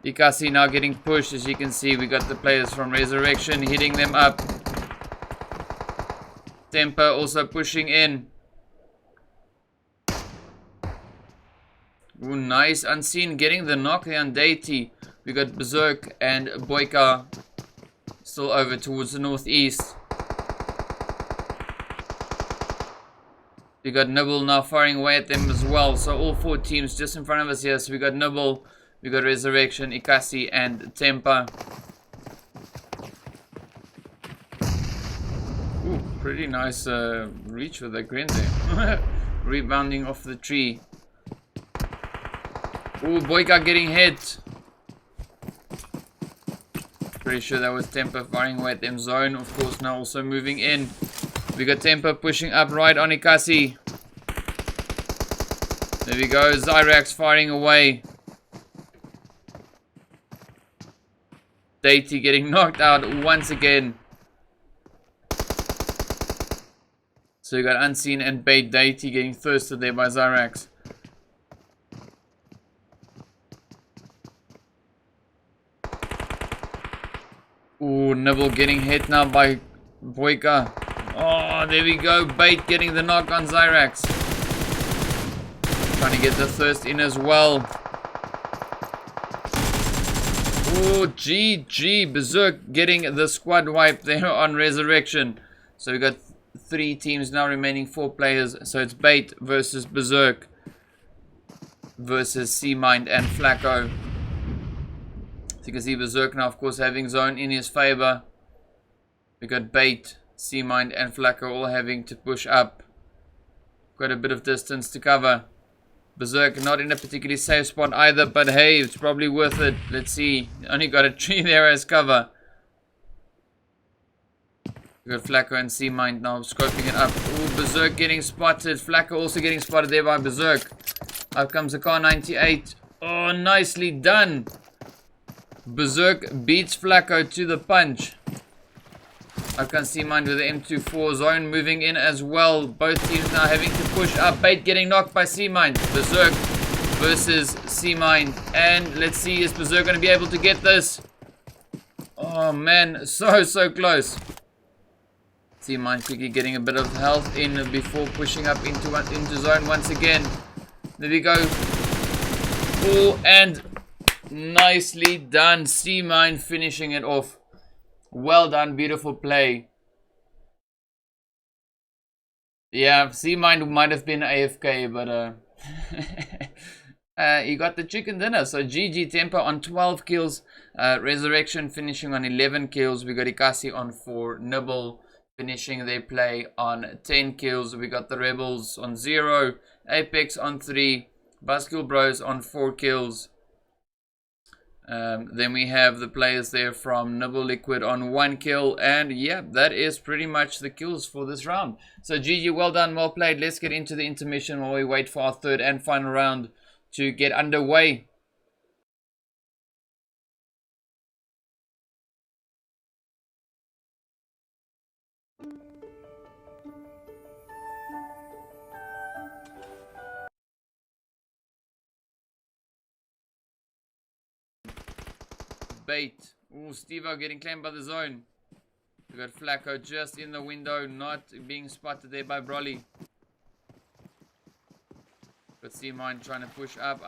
Ikasi now getting pushed. As you can see, we got the players from Resurrection hitting them up. Temper also pushing in. Ooh, nice. Unseen getting the knockdown Deity. We got Berserk and Boyka still over towards the northeast. We got Nibble now firing away at them as well. So all four teams just in front of us here. So we got Nibble, we got Resurrection, Ikasi, and Temper. Ooh, pretty nice reach with that grin there. Rebounding off the tree. Ooh, Boyka getting hit. Pretty sure that was Temper firing away at them zone. Of course, now also moving in. We got Temper pushing up right on Ikasi. There we go. Zyrax firing away. Deity getting knocked out once again. So you got Unseen and Bait. Deity getting thirsted there by Zyrax. Ooh, Nibble getting hit now by Boyka. Oh, there we go. Bait getting the knock on Zyrax. Trying to get the thirst in as well. Oh, GG. Berserk getting the squad wipe there on Resurrection. So we got 3 teams now remaining, 4 players. So it's Bait versus Berserk versus C-Mind and Flacco. So you can see Berserk now, of course, having zone in his favor. We got Bait, C-Mind, and Flacco all having to push up. Got a bit of distance to cover. Berserk not in a particularly safe spot either, but hey, it's probably worth it. Let's see. Only got a tree there as cover. We got Flacco and C-Mind now scoping it up. Ooh, Berserk getting spotted. Flacco also getting spotted there by Berserk. Out comes the car 98. Oh, nicely done. Berserk beats Flacco to the punch. I can see Mind with the M24 zone moving in as well. Both teams now having to push up. Bait getting knocked by C-Mind. Berserk versus C-Mind. And let's see, is Berserk going to be able to get this? Oh man, so close. C-Mind quickly getting a bit of health in before pushing up into zone once again. There we go. Oh, and nicely done. C-Mind finishing it off. Well done, beautiful play. Yeah, C-Mind might have been AFK, but he got the chicken dinner. So GG Temper on 12 kills. Resurrection finishing on 11 kills. We got Ikasi on 4. Nibble finishing their play on 10 kills. We got the Rebels on 0. Apex on 3. Buskill Bros on 4 kills. Then we have the players there from Nibble Liquid on 1 kill. And yeah, that is pretty much the kills for this round. So GG, well done, well played. Let's get into the intermission while we wait for our third and final round to get underway. Bait. Ooh, Steve-O getting claimed by the zone. We got Flacco just in the window, not being spotted there by Broly. Got C-Mind trying to push up.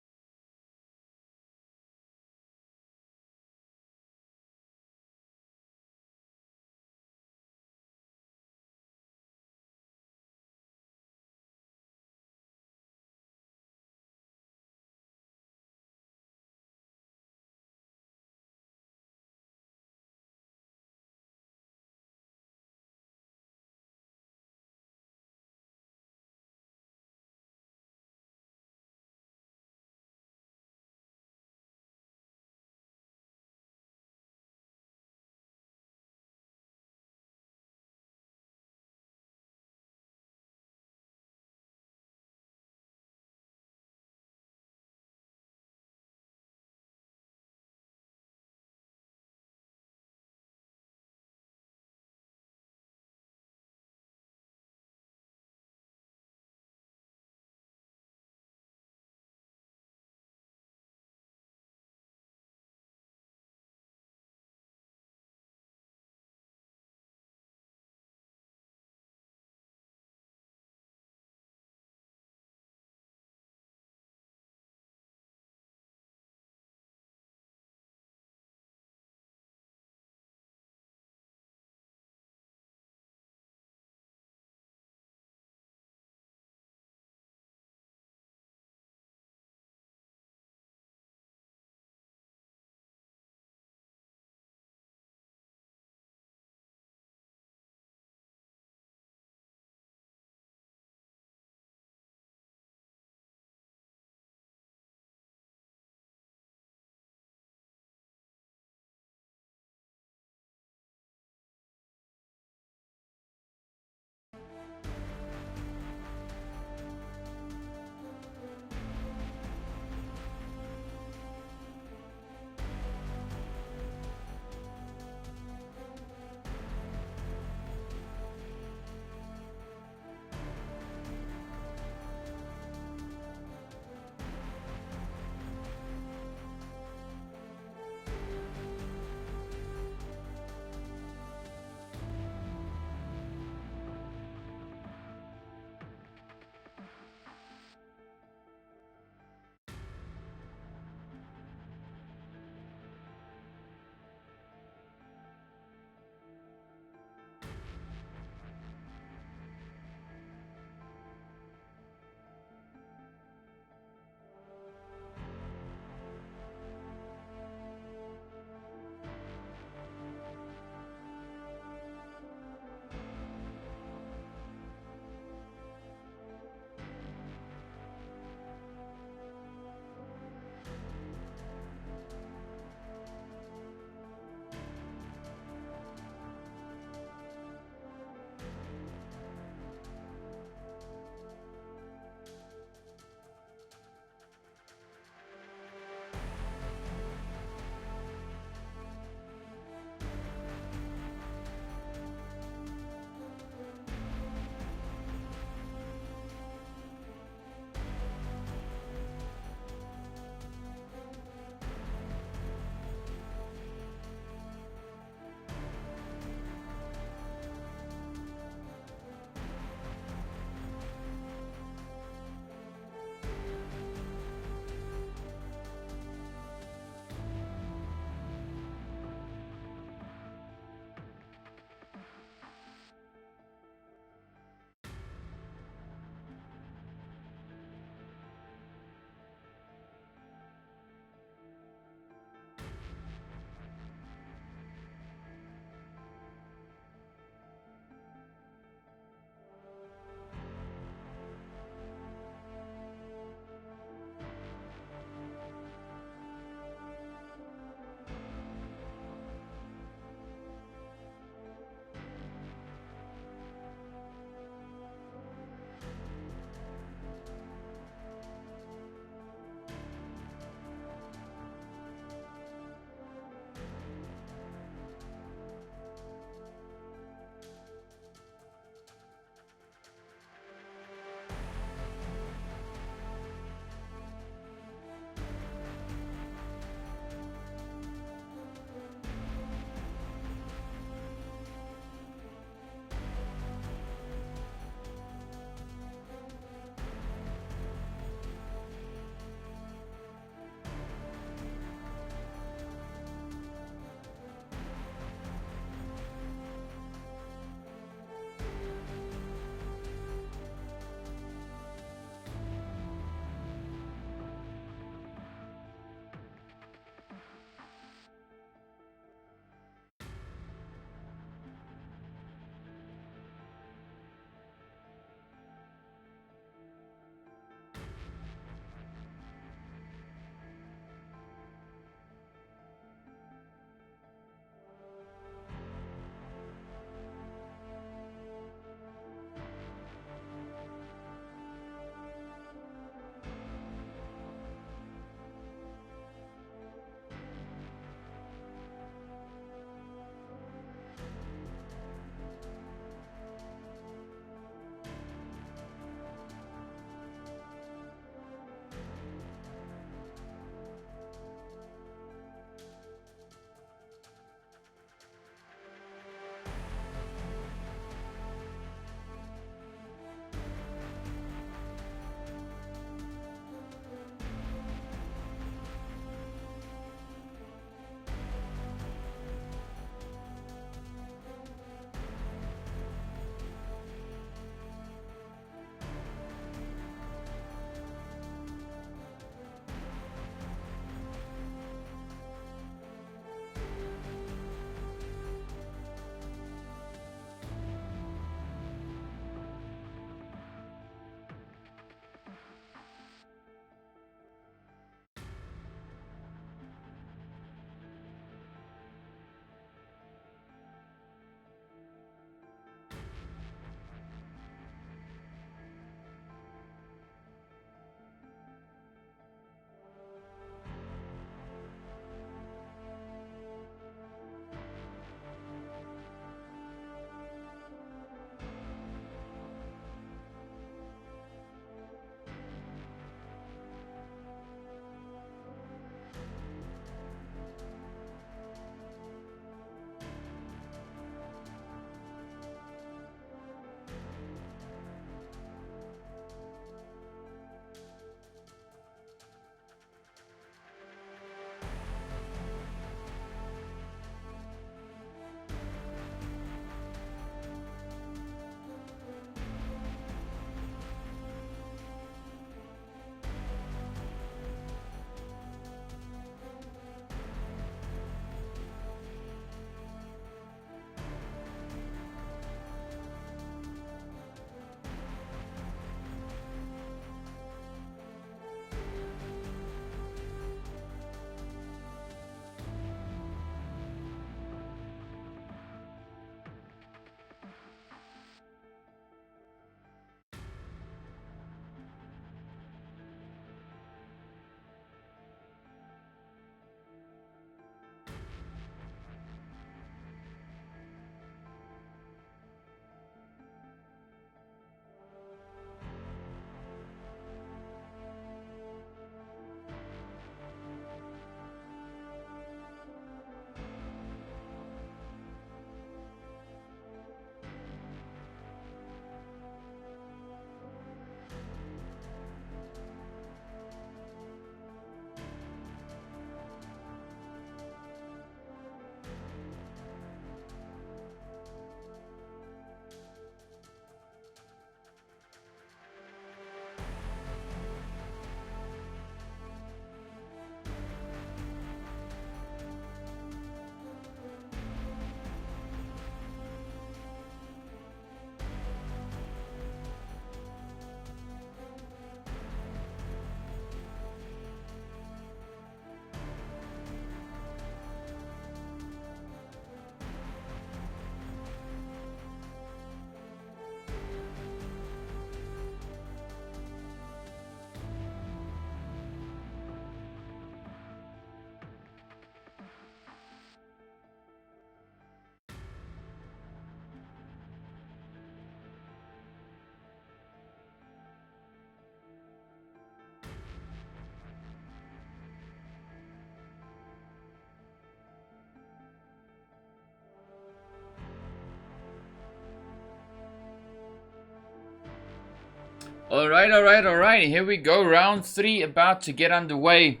Alright. Here we go. Round 3 about to get underway.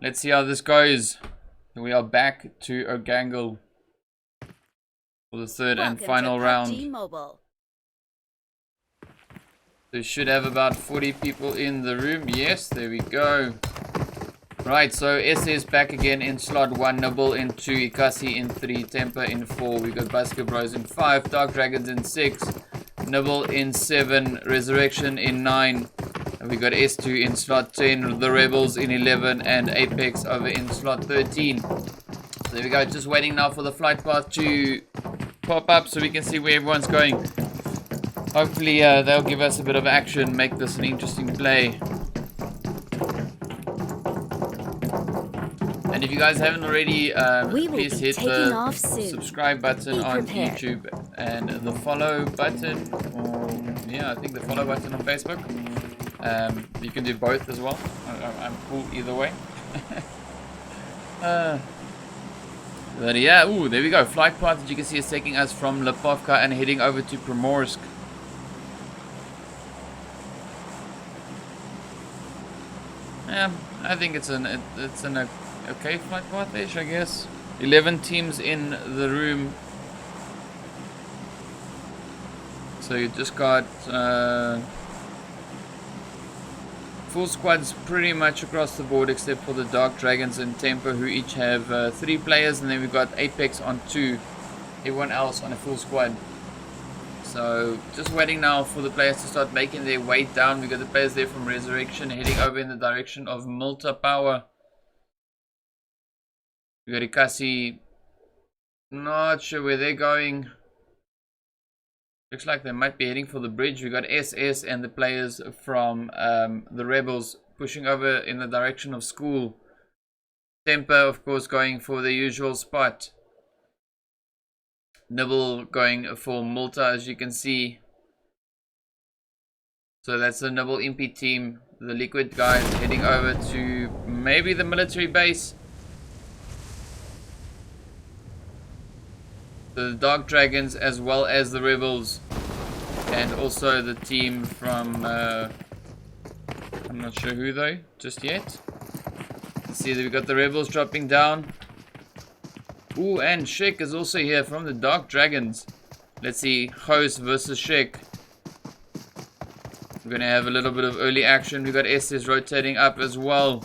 Let's see how this goes. We are back to ERANGLE for the third and final round. PUBG Mobile. We should have about 40 people in the room. Yes, there we go. Right, so SS back again in slot 1, Nibble in 2, Ikasi in 3, Temper in 4. We got Basket Bros in 5, Dark Dragons in 6, Nibble in 7, Resurrection in 9. And we got S2 in slot 10, The Rebels in 11, and Apex over in slot 13. So there we go, just waiting now for the flight path to pop up so we can see where everyone's going. Hopefully they'll give us a bit of action, make this an interesting play. And if you guys haven't already, please hit the subscribe button on YouTube and the follow button, or yeah, I think the follow button on Facebook. You can do both as well. I'm cool either way. But yeah, ooh, there we go. Flight path that you can see is taking us from Lipovka and heading over to Primorsk. Yeah, I think it's an okay flight path-ish, I guess. 11 teams in the room. So you just got full squads pretty much across the board except for the Dark Dragons and Temper, who each have 3 players, and then we've got Apex on 2. Everyone else on a full squad. So just waiting now for the players to start making their way down. We got the players there from Resurrection heading over in the direction of Multa Power. We got Ikasi, not sure where they're going. Looks like they might be heading for the bridge. We got SS and the players from the Rebels pushing over in the direction of school. Temper, of course, going for the usual spot. Nibble going for Malta, as you can see. So that's the Nibble Impy team. The Liquid guys heading over to maybe the military base. The Dark Dragons as well as the Rebels. And also the team from I'm not sure who though, just yet. Let's see that we've got the Rebels dropping down. Ooh, and Shek is also here from the Dark Dragons. Let's see, Host versus Shek. We're going to have a little bit of early action. We've got SS rotating up as well.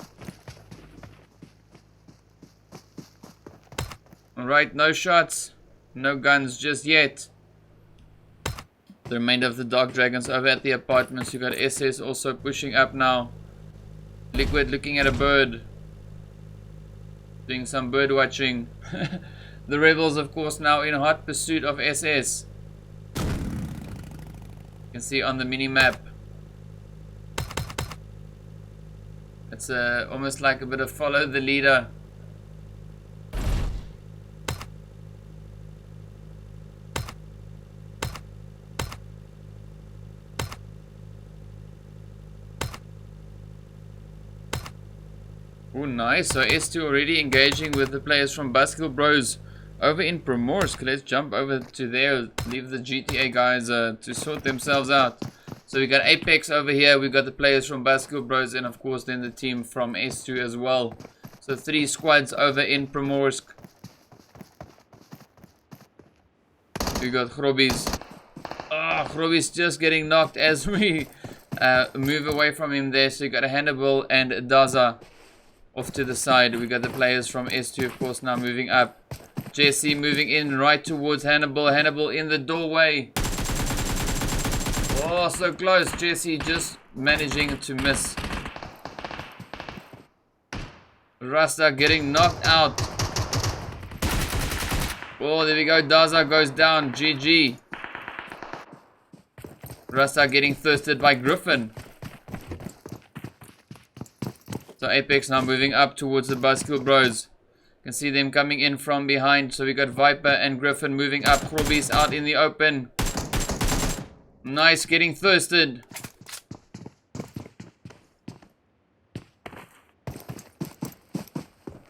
Alright, no shots. No guns just yet. The remainder of the Dark Dragons over at the apartments. We've got SS also pushing up now. Liquid looking at a bird. Doing some bird watching. The Rebels, of course, now in hot pursuit of SS. You can see on the mini map. It's almost like a bit of follow the leader. Oh, nice. So S2 already engaging with the players from Basket Bros over in Primorsk. Let's jump over to there. Leave the GTA guys to sort themselves out. So we got Apex over here. We got the players from Basket Bros, and of course then the team from S2 as well. So 3 squads over in Primorsk. We got Chrobis. Oh, Chrobis just getting knocked as we move away from him there. So you got a Hannibal and Daza off to the side. We got the players from S2, of course, now moving up. Jesse moving in right towards Hannibal. Hannibal in the doorway. Oh, so close. Jesse just managing to miss. Rasta getting knocked out. Oh, there we go. Daza goes down. GG. Rasta getting thirsted by Griffin. So Apex now moving up towards the Basket Bros. You can see them coming in from behind. So we got Viper and Griffin moving up. Krobis out in the open. Nice, getting thirsted.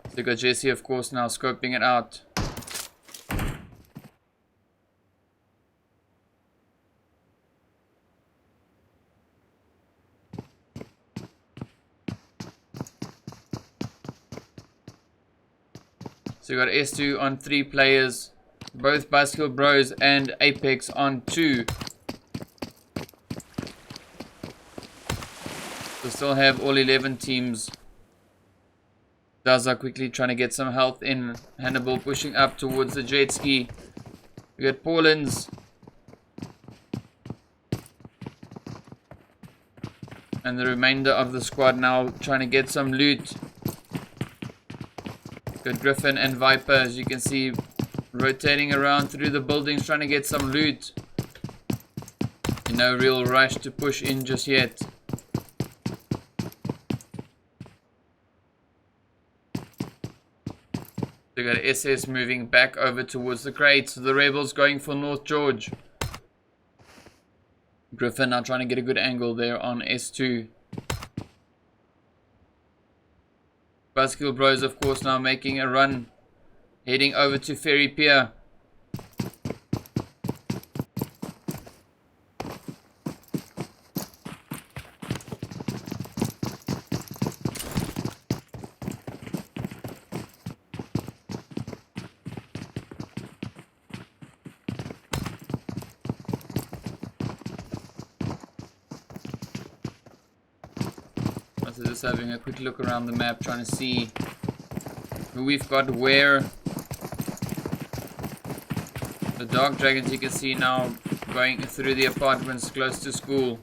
So we got Jesse, of course, now scoping it out. So we got S2 on 3 players, both Bicycle Bros and Apex on 2. So still have all 11 teams. Daza quickly trying to get some health in. Hannibal pushing up towards the jet ski. We got Paulins. And the remainder of the squad now trying to get some loot. Got Griffin and Viper, as you can see, rotating around through the buildings trying to get some loot. No real rush to push in just yet. We got SS moving back over towards the crates. The rebels going for North George. Griffin now trying to get a good angle there on S2. Bicycle Bros, of course, now making a run, heading over to Ferry Pier. So just having a quick look around the map, trying to see who we've got where. The Dark Dragons, you can see now going through the apartments close to school.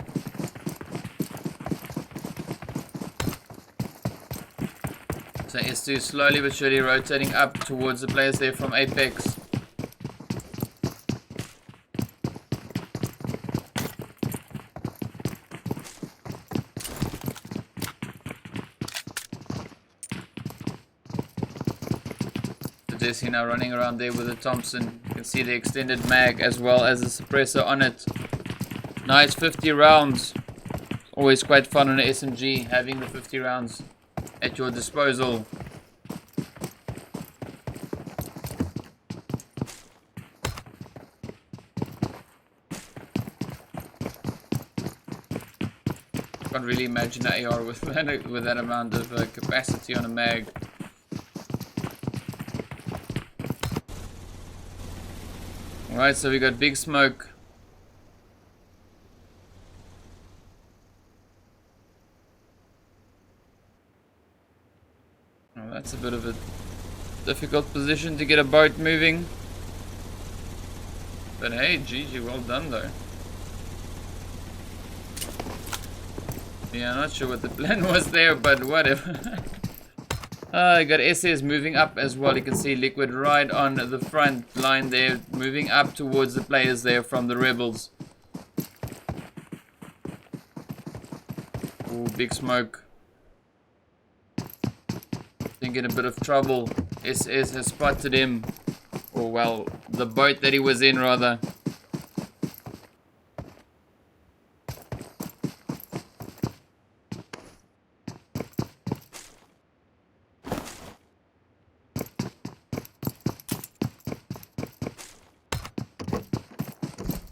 So S2 slowly but surely rotating up towards the players there from Apex. Jesse now running around there with a Thompson. You can see the extended mag as well as the suppressor on it. Nice 50 rounds. Always quite fun on an SMG having the 50 rounds at your disposal. Can't really imagine an AR with that amount of capacity on a mag. Alright, so we got Big Smoke. Oh, that's a bit of a difficult position to get a boat moving. But hey, GG, well done though. Yeah, I'm not sure what the plan was there, but whatever. I got SS moving up as well. You can see Liquid right on the front line there, moving up towards the players there from the Rebels. Ooh, Big Smoke. I think in a bit of trouble. SS has spotted him. Or well, the boat that he was in rather.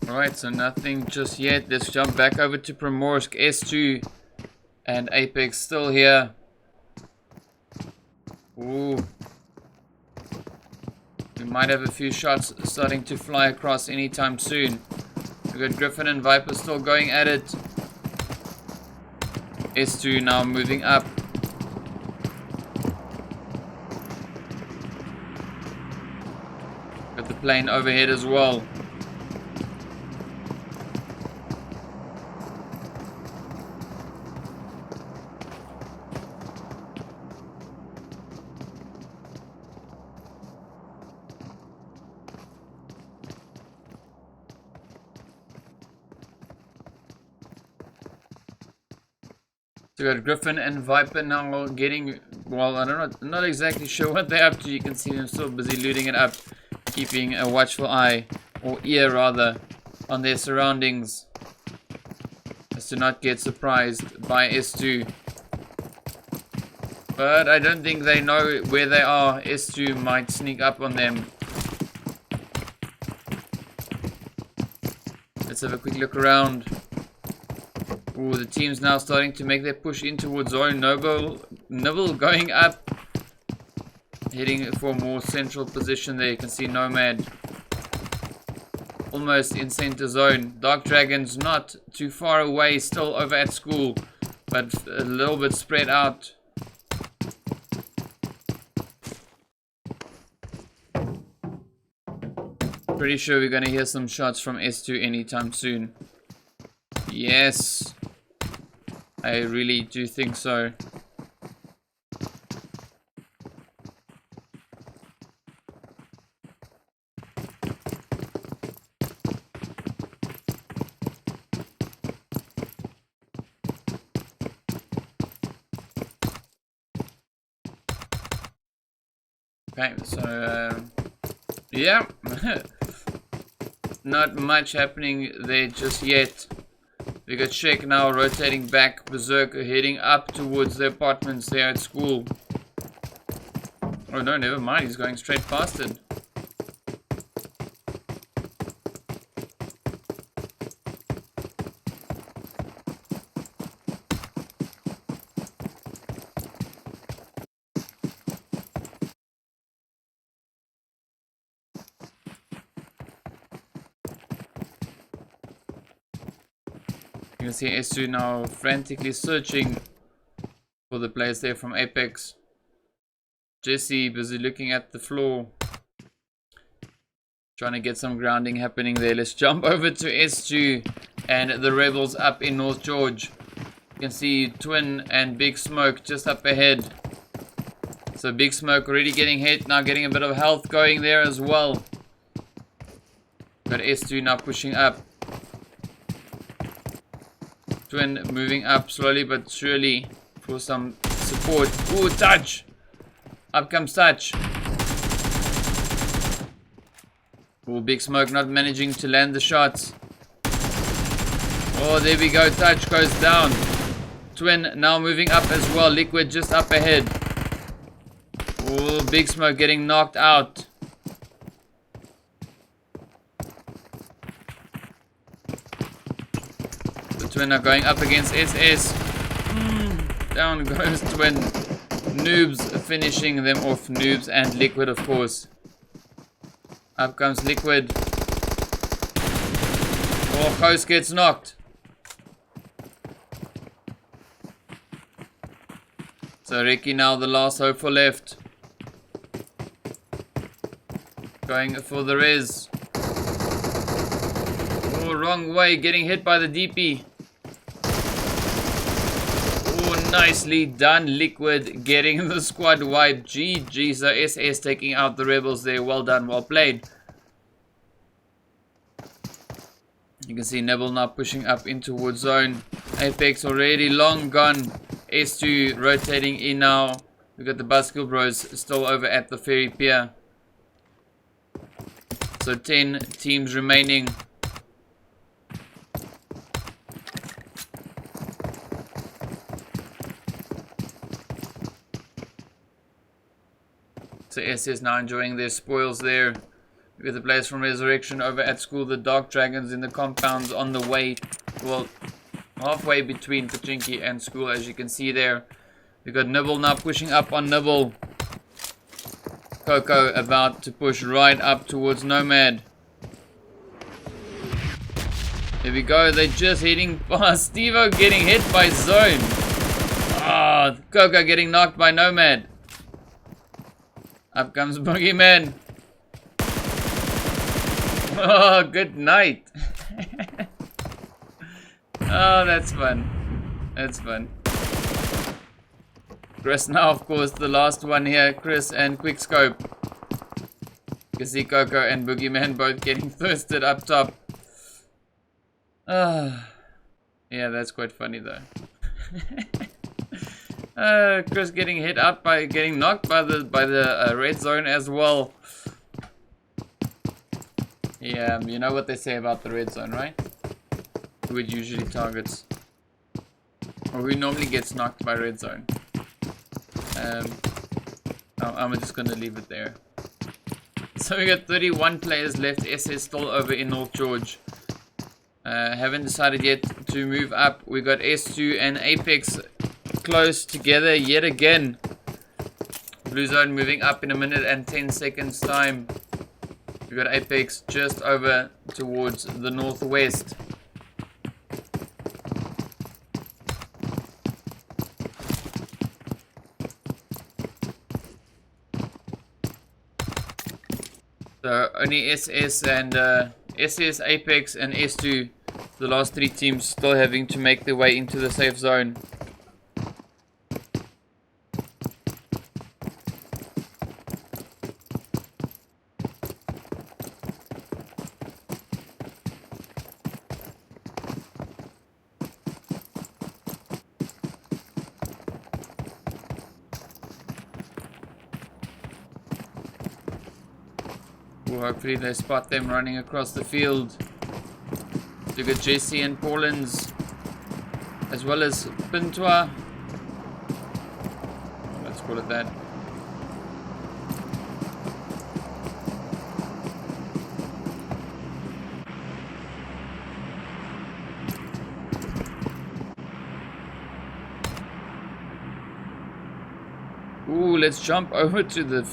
Alright, so nothing just yet. Let's jump back over to Primorsk. S2 and Apex still here. Ooh. We might have a few shots starting to fly across anytime soon. We got Griffin and Viper still going at it. S2 now moving up. Got the plane overhead as well. So we got Griffin and Viper now getting, well, I don't know, I'm not exactly sure what they're up to. You can see them still busy looting it up, keeping a watchful eye, or ear rather, on their surroundings, as to not get surprised by S2. But I don't think they know where they are. S2 might sneak up on them. Let's have a quick look around. Ooh, the team's now starting to make their push in towards Zoro. Noble going up. heading for a more central position there. You can see Nomad almost in center zone. Dark Dragon's not too far away, still over at school, but a little bit spread out. Pretty sure we're gonna hear some shots from S2 anytime soon. Yes, I really do think so. Okay, so yeah, not much happening there just yet. We got Shake now rotating back, Berserker heading up towards the apartments there at school. Oh no, never mind, he's going straight past it. You can see S2 now frantically searching for the players there from Apex. Jesse busy looking at the floor, trying to get some grounding happening there. Let's jump over to S2 and the Rebels up in North George. You can see Twin and Big Smoke just up ahead. So Big Smoke already getting hit, now getting a bit of health going there as well. Got S2 now pushing up. Twin moving up slowly but surely for some support. Ooh, Touch! Up comes Touch. Ooh, Big Smoke not managing to land the shots. Oh, there we go. Touch goes down. Twin now moving up as well. Liquid just up ahead. Ooh, Big Smoke getting knocked out. Twin are going up against SS. Down goes Twin. Noobs finishing them off. Noobs and Liquid, of course. Up comes Liquid. Oh, Coast gets knocked. So Ricky now the last hope for left. Going for the res. Oh, wrong way. Getting hit by the DP. Nicely done, Liquid getting the squad wipe. GG, so SS taking out the Rebels there. Well done, well played. You can see Nibble now pushing up in towards zone. Apex already long gone. S2 rotating in now. We got the Buskill Bros still over at the ferry pier. So 10 teams remaining. So SS now enjoying their spoils there. We got the players from Resurrection over at school. The Dark Dragons in the compounds on the way. Well, halfway between Pachinki and school, as you can see there. We got Nibble now pushing up on Nibble. Coco about to push right up towards Nomad. There we go. They're just hitting past. Stevo getting hit by Zone. Ah, Coco getting knocked by Nomad. Up comes Boogeyman. Oh, good night. Oh, that's fun. That's fun. Chris now, of course, the last one here. Chris and Quickscope. You can see Coco and Boogeyman both getting thirsted up top. Yeah, that's quite funny though. Chris getting hit up by getting knocked by the red zone as well. Yeah, you know what they say about the red zone, right? Who it usually targets, or who normally gets knocked by red zone. I'm just gonna leave it there. So we got 31 players left. SS still over in North George. Haven't decided yet to move up. We got S2 and Apex close together yet again. Blue zone moving up in a minute and 10 seconds time. We've got Apex just over towards the northwest. So only SS and SS, Apex and S2, the last three teams still having to make their way into the safe zone. Well, hopefully they spot them running across the field. You got Jesse and Paulins, as well as Pintua. Let's call it that. Ooh, let's jump over to the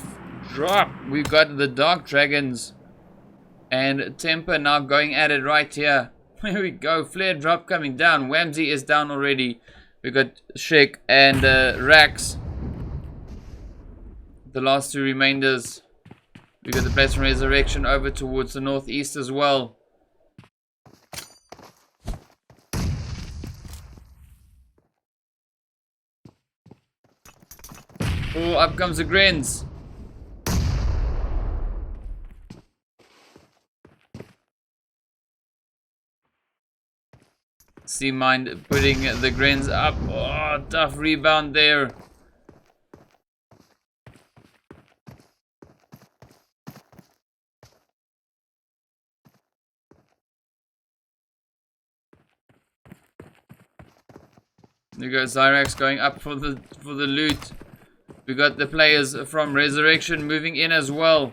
drop. We've got the Dark Dragons and Temper now going at it right here. Here we go. Flare drop coming down. Whamsy is down already. We got Shake and Rax. The last two remainders. We got the Blessed Resurrection over towards the northeast as well. Oh, up comes the Grins. Sea Mind putting the Grins up. Oh, tough rebound there. There goes Zyrax going up for the loot. We got the players from Resurrection moving in as well.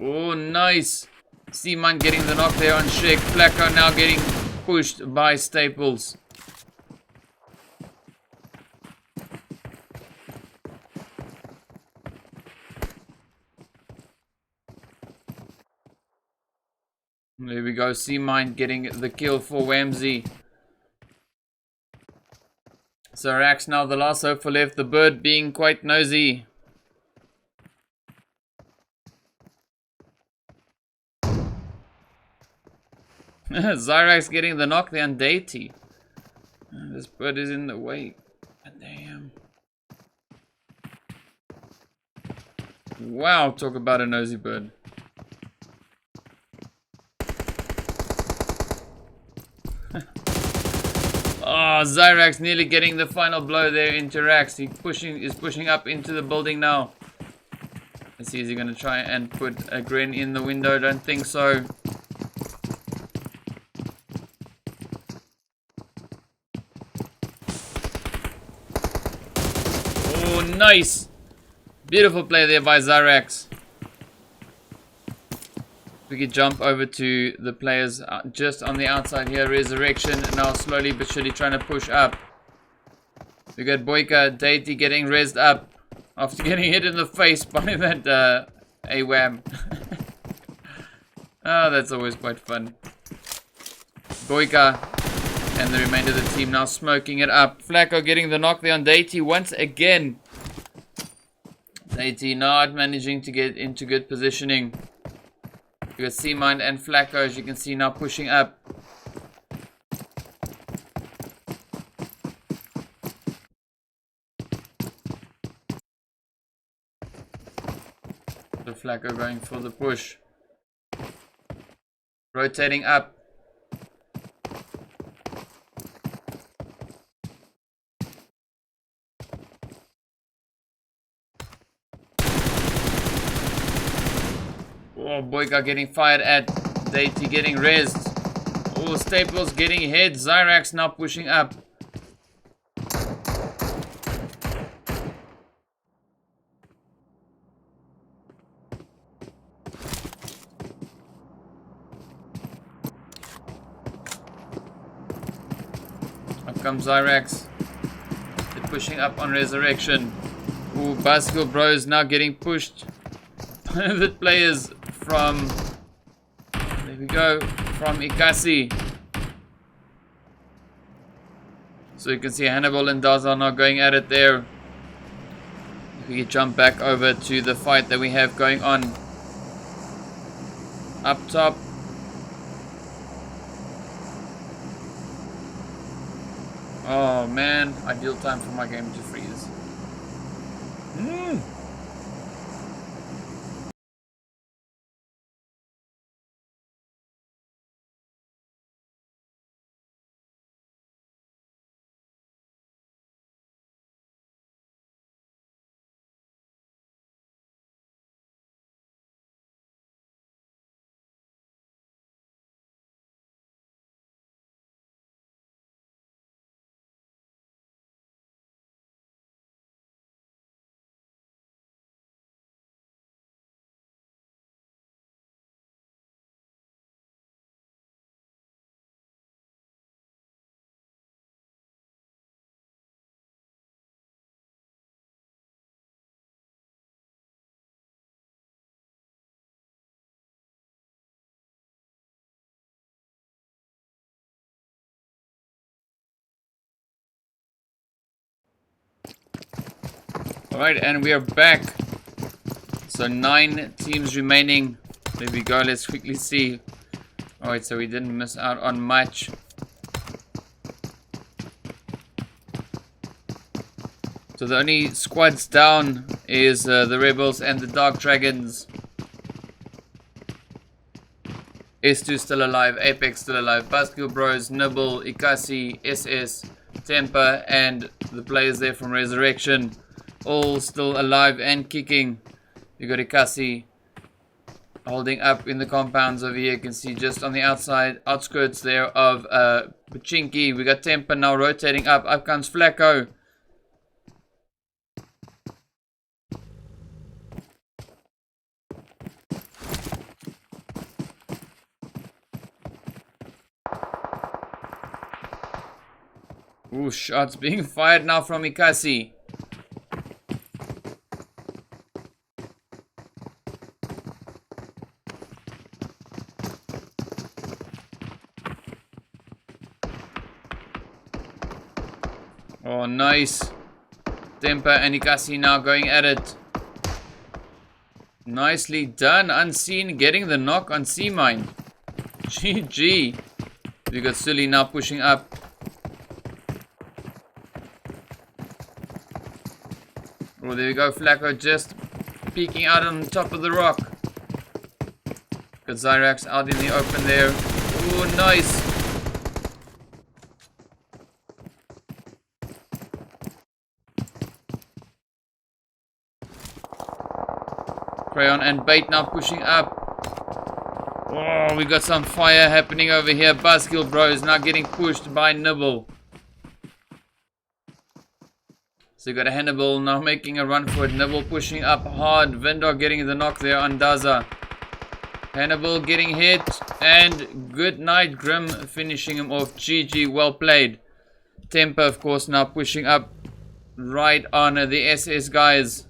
Oh, nice. Seaman getting the knock there on Shake. Flacco now getting pushed by Staples. There we go. Seamind getting the kill for Whamsy. So Rax now the last hope for left. The bird being quite nosy. Zyrax getting the knock there on Deity. This bird is in the way. Damn. Wow, talk about a nosy bird. Oh, Zyrax nearly getting the final blow there into Rax. He is pushing up into the building now. Let's see, is he gonna try and put a grin in the window? Don't think so. Oh, nice! Beautiful play there by Zyrax. We could jump over to the players just on the outside here. Resurrection now slowly but surely trying to push up. We got Boyka, Deity getting rezzed up after getting hit in the face by that AWAM. Oh, that's always quite fun. Boyka and the remainder of the team now smoking it up. Flacco getting the knock there on Deity once again. Deity not managing to get into good positioning. We got Seamind and Flacco, as you can see, now pushing up. The Flacco going for the push. Rotating up. Oh, Boyka getting fired at. Deity getting rezzed. Oh, Staples getting hit. Zyrax now pushing up. comes Zyrax. They're pushing up on Resurrection. Ooh, Bicycle Bros now getting pushed. The players from... There we go. From Ikasi. So you can see Hannibal and Daz are now going at it there. If we jump back over to the fight that we have going on. Up top. Oh man, ideal time for my game to freeze. Alright, and we are back. So 9 teams remaining. There we go, let's quickly see. Alright, so we didn't miss out on much. So the only squads down is the Rebels and the Dark Dragons. S2 still alive, Apex still alive, Basketball Bros, Nibble, Ikasi, SS, Temper, and the players there from Resurrection. All still alive and kicking. You got Ikasi holding up in the compounds over here. You can see just on the outside outskirts there of Pachinki. We got Temper now rotating up. Up comes Flacco. Ooh, shots being fired now from Ikasi. Oh, nice. Temper and Ikasi now going at it. Nicely done. Unseen getting the knock on C-Mine. GG. We got Sully now pushing up. Oh, there we go. Flacco just peeking out on top of the rock. Got Zyrax out in the open there. Oh, nice. Crayon and Bait now pushing up. Oh, we got some fire happening over here. Buzzkill Bros now getting pushed by Nibble. So you got a Hannibal now making a run for it. Nibble pushing up hard. Vendor getting the knock there on Daza. Hannibal getting hit. And good night, Grim finishing him off. GG, well played. Temper, of course, now pushing up right on the SS guys.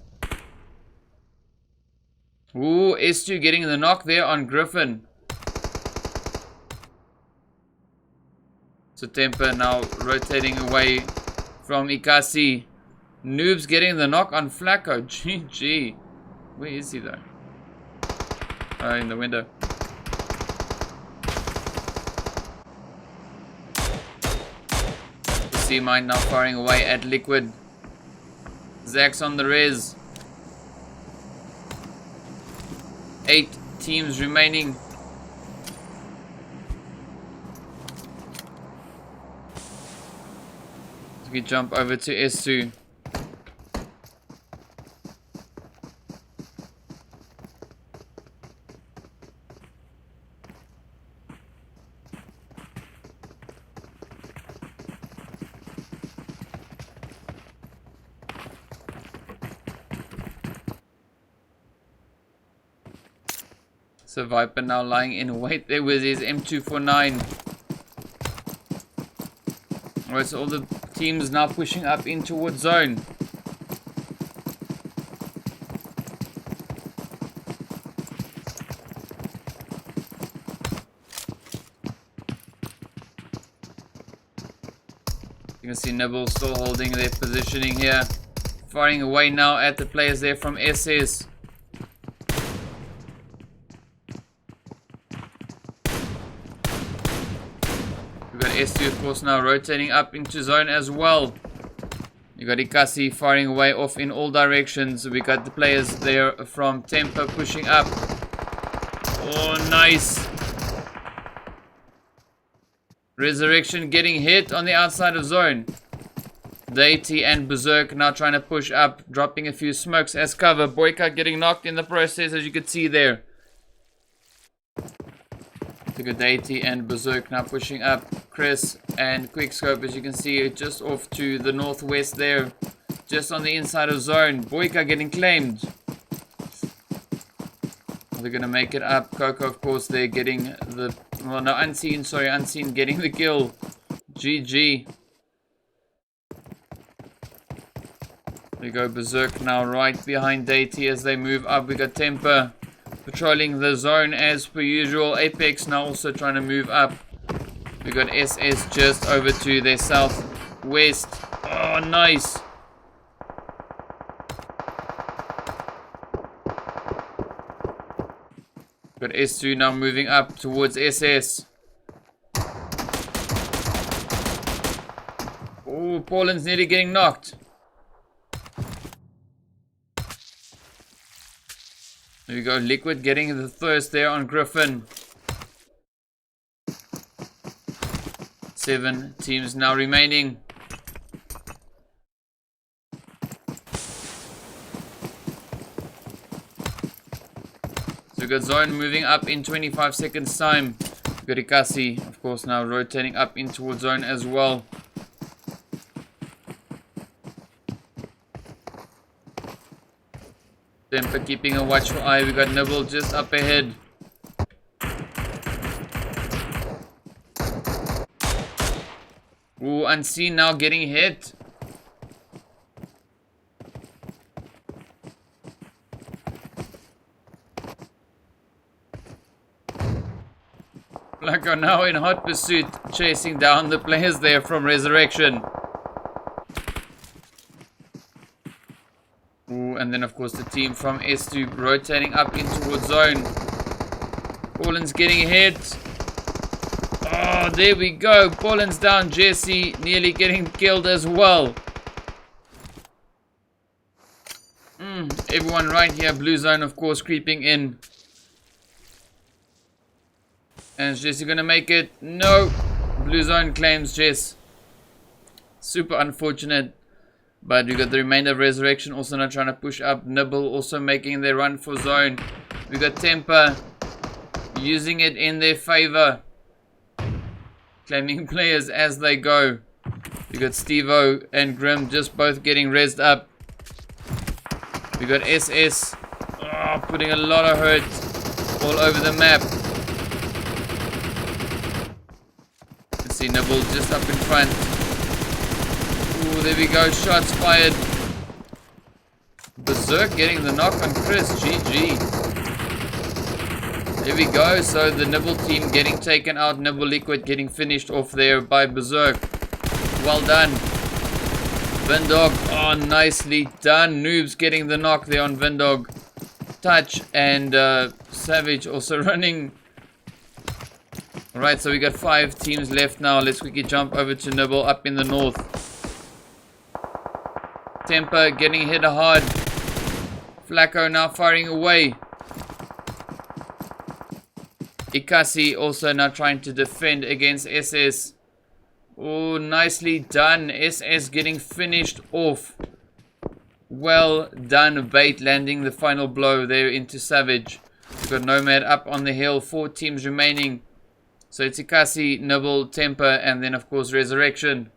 Ooh, S2 getting the knock there on Griffin. So Temper now rotating away from Ikasi. Noobs getting the knock on Flacco. GG. Where is he though? Oh, in the window. C-Mine now firing away at Liquid. Zax on the res. 8 teams remaining. We jump over to S2. So Viper now lying in wait there with his M249. Alright, so all the teams now pushing up in towards zone. You can see Nibble still holding their positioning here. Firing away now at the players there from SS. We've got S2 of course now rotating up into zone as well. You got Ikasi firing away off in all directions. We got the players there from Tempo pushing up. Oh, nice. Resurrection getting hit on the outside of zone. Deity and Berserk now trying to push up, dropping a few smokes as cover. Boyka getting knocked in the process, as you can see there. Look at Deity and Berserk now pushing up. Chris and Quickscope, as you can see, just off to the northwest there. Just on the inside of zone. Boyka getting claimed. They're going to make it up. Coco, of course, they're getting the... Well, no, Unseen, sorry, Unseen getting the kill. GG. We go Berserk now right behind Deity as they move up. We got Temper patrolling the zone as per usual. Apex now also trying to move up. We got SS just over to their southwest. Oh, nice. Got S2 now moving up towards SS. Oh, Paulin's nearly getting knocked. There we go, Liquid getting the thirst there on Griffin. 7 teams now remaining. So we got Zone moving up in 25 seconds time. We got Ikasi, of course, now rotating up in towards Zone as well. Temper keeping a watchful eye. We got Nibble just up ahead. Ooh, Unseen now getting hit. Flacco now in hot pursuit, chasing down the players there from Resurrection. Ooh, and then of course the team from S2 rotating up in towards Zone. Paulin's getting hit. Oh, there we go. Paulin's down. Jesse nearly getting killed as well. Everyone right here. Blue Zone, of course, creeping in. And is Jesse gonna make it? No. Blue Zone claims Jess. Super unfortunate. But we got the remainder of Resurrection also not trying to push up. Nibble also making their run for Zone. We got Temper using it in their favor. Claiming players as they go. We got Stevo and Grim just both getting rezzed up. We got SS putting a lot of hurt all over the map. Let's see Nibble just up in front. Ooh, there we go. Shots fired. Berserk getting the knock on Chris. GG. There we go. So the Nibble team getting taken out. Nibble Liquid getting finished off there by Berserk. Well done. Vindog. Oh, nicely done. Noobs getting the knock there on Vindog. Touch and Savage also running. Alright, so we got 5 teams left now. Let's quickly jump over to Nibble up in the north. Temper getting hit hard. Flacco now firing away. Ikasi also now trying to defend against SS. Oh, nicely done. SS getting finished off. Well done, Bait landing the final blow there into Savage. We've got Nomad up on the hill. 4 teams remaining. So it's Ikasi, Nibble, Temper, and then of course Resurrection.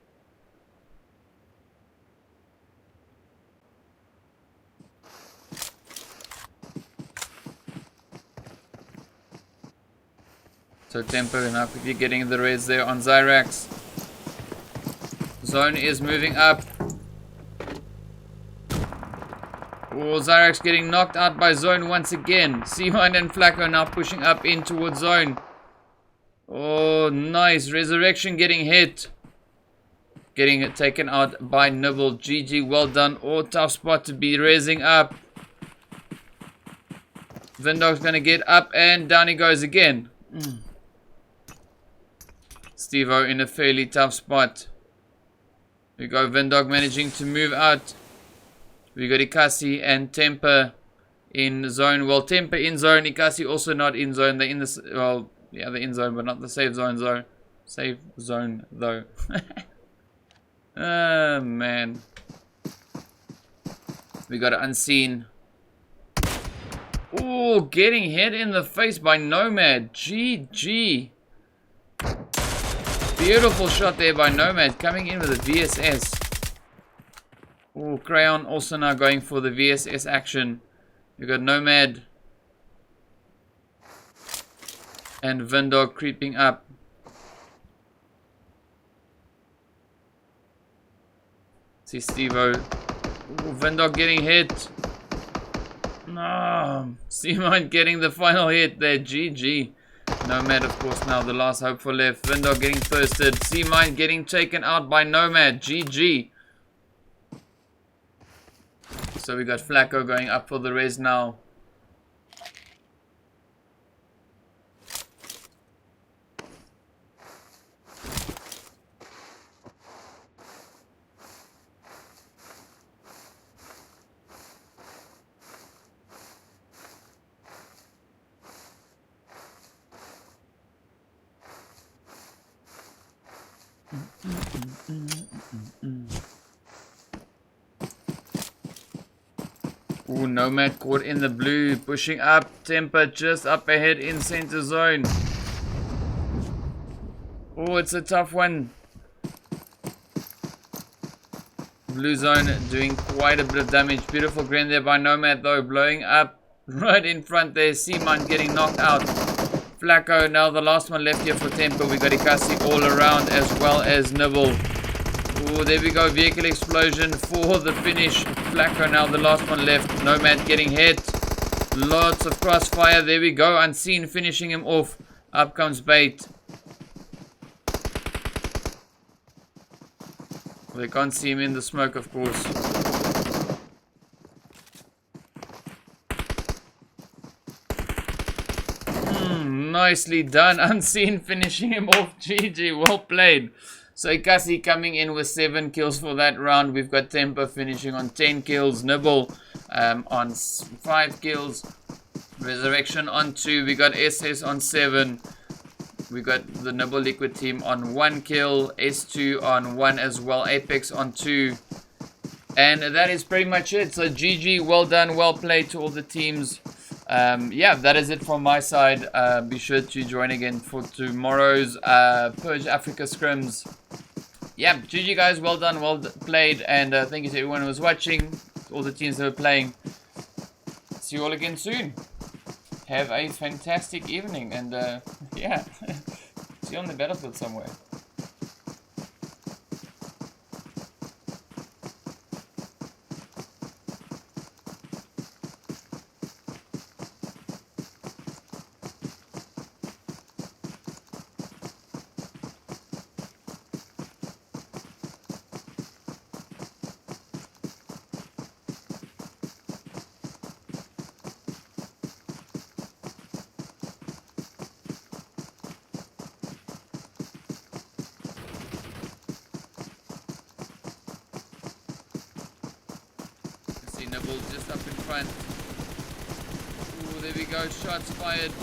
So Temper now quickly getting the res there on Zyrax. Zone is moving up. Oh, Zyrax getting knocked out by Zone once again. C1 and Flacco now pushing up in towards Zone. Oh, nice. Resurrection getting hit. Getting it taken out by Nibble. GG, well done. Oh, tough spot to be raising up. Vindog's gonna get up and down he goes again. Steve-O in a fairly tough spot. We go Vindog managing to move out. We got Ikasi and Temper in zone. Well, Temper in zone. Ikasi also not in zone. They're in the... Well, yeah, they're in zone, but not the safe zone. Safe zone, though. Oh, man. We got Unseen. Oh, getting hit in the face by Nomad. GG. Beautiful shot there by Nomad. Coming in with a VSS. Oh, Crayon also now going for the VSS action. We got Nomad. And Vindog creeping up. See Steve-O. Vindog getting hit. No. Simon getting the final hit there. GG. Nomad, of course, now the last hope for left. Vindog getting thirsted. C-Mine getting taken out by Nomad. GG. So we got Flacco going up for the res now. Ooh, Nomad caught in the blue, pushing up. Temper just up ahead in center zone. Oh, it's a tough one. Blue zone doing quite a bit of damage. Beautiful gren there by Nomad though, blowing up right in front there. Seaman getting knocked out. Flacco now the last one left here for Temper. We got Ikasi all around as well as Nibble. Oh, there we go. Vehicle explosion for the finish. Flacco now the last one left. Nomad getting hit. Lots of crossfire. There we go. Unseen finishing him off. Up comes Bait. They can't see him in the smoke, of course. Nicely done. Unseen finishing him off. GG. Well played. So Ikasi coming in with 7 kills for that round. We've got Temper finishing on 10 kills. Nibble on 5 kills. Resurrection on 2. We got SS on 7. We got the Nibble Liquid team on 1 kill. S2 on 1 as well. Apex on 2. And that is pretty much it. So GG. Well done. Well played to all the teams. Yeah, that is it from my side. Be sure to join again for tomorrow's Purge Africa Scrims. Yeah, GG guys, well done, well played, and thank you to everyone who was watching, all the teams that were playing. See you all again soon. Have a fantastic evening, and yeah, see you on the battlefield somewhere. Nibble just up in front. Ooh, there we go. Shots fired.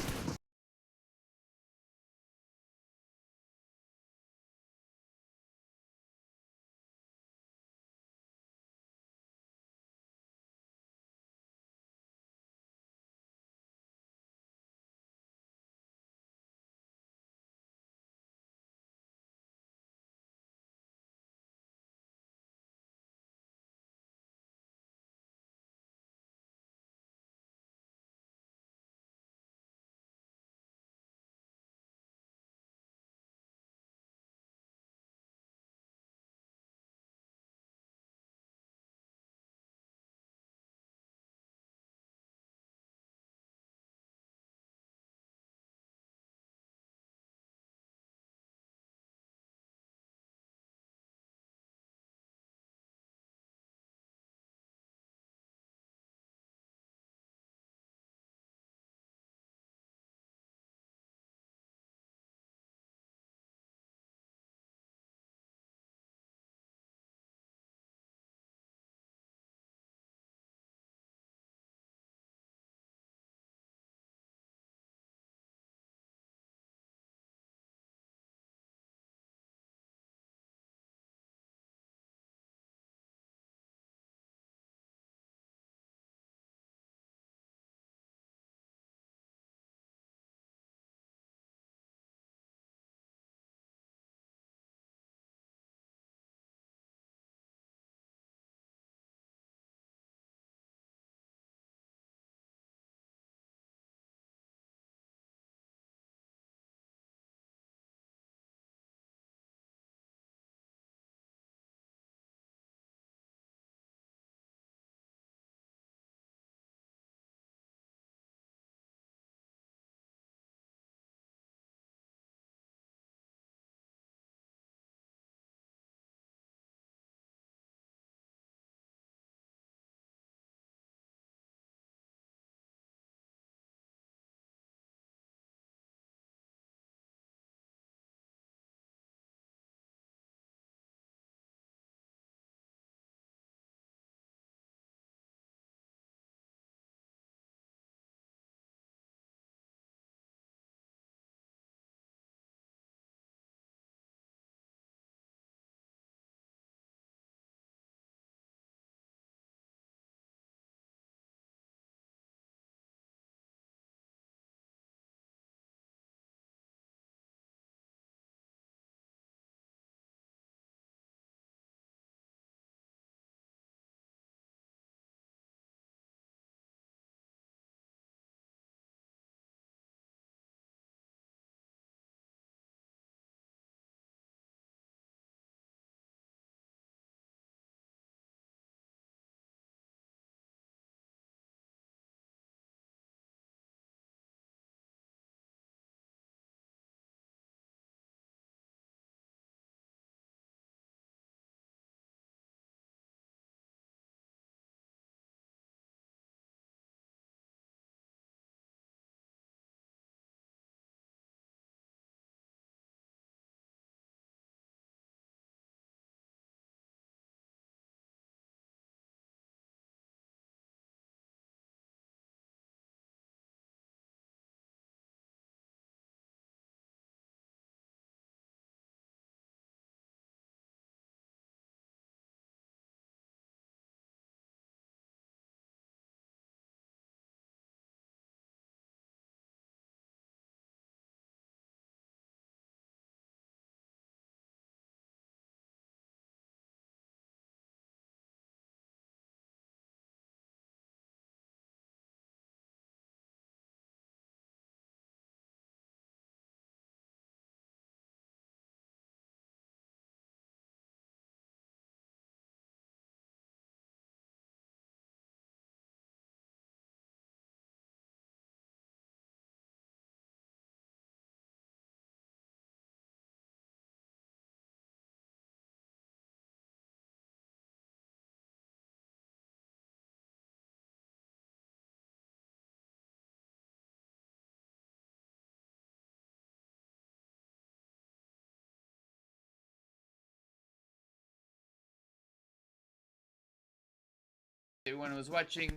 everyone who was watching,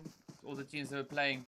all the teams that were playing.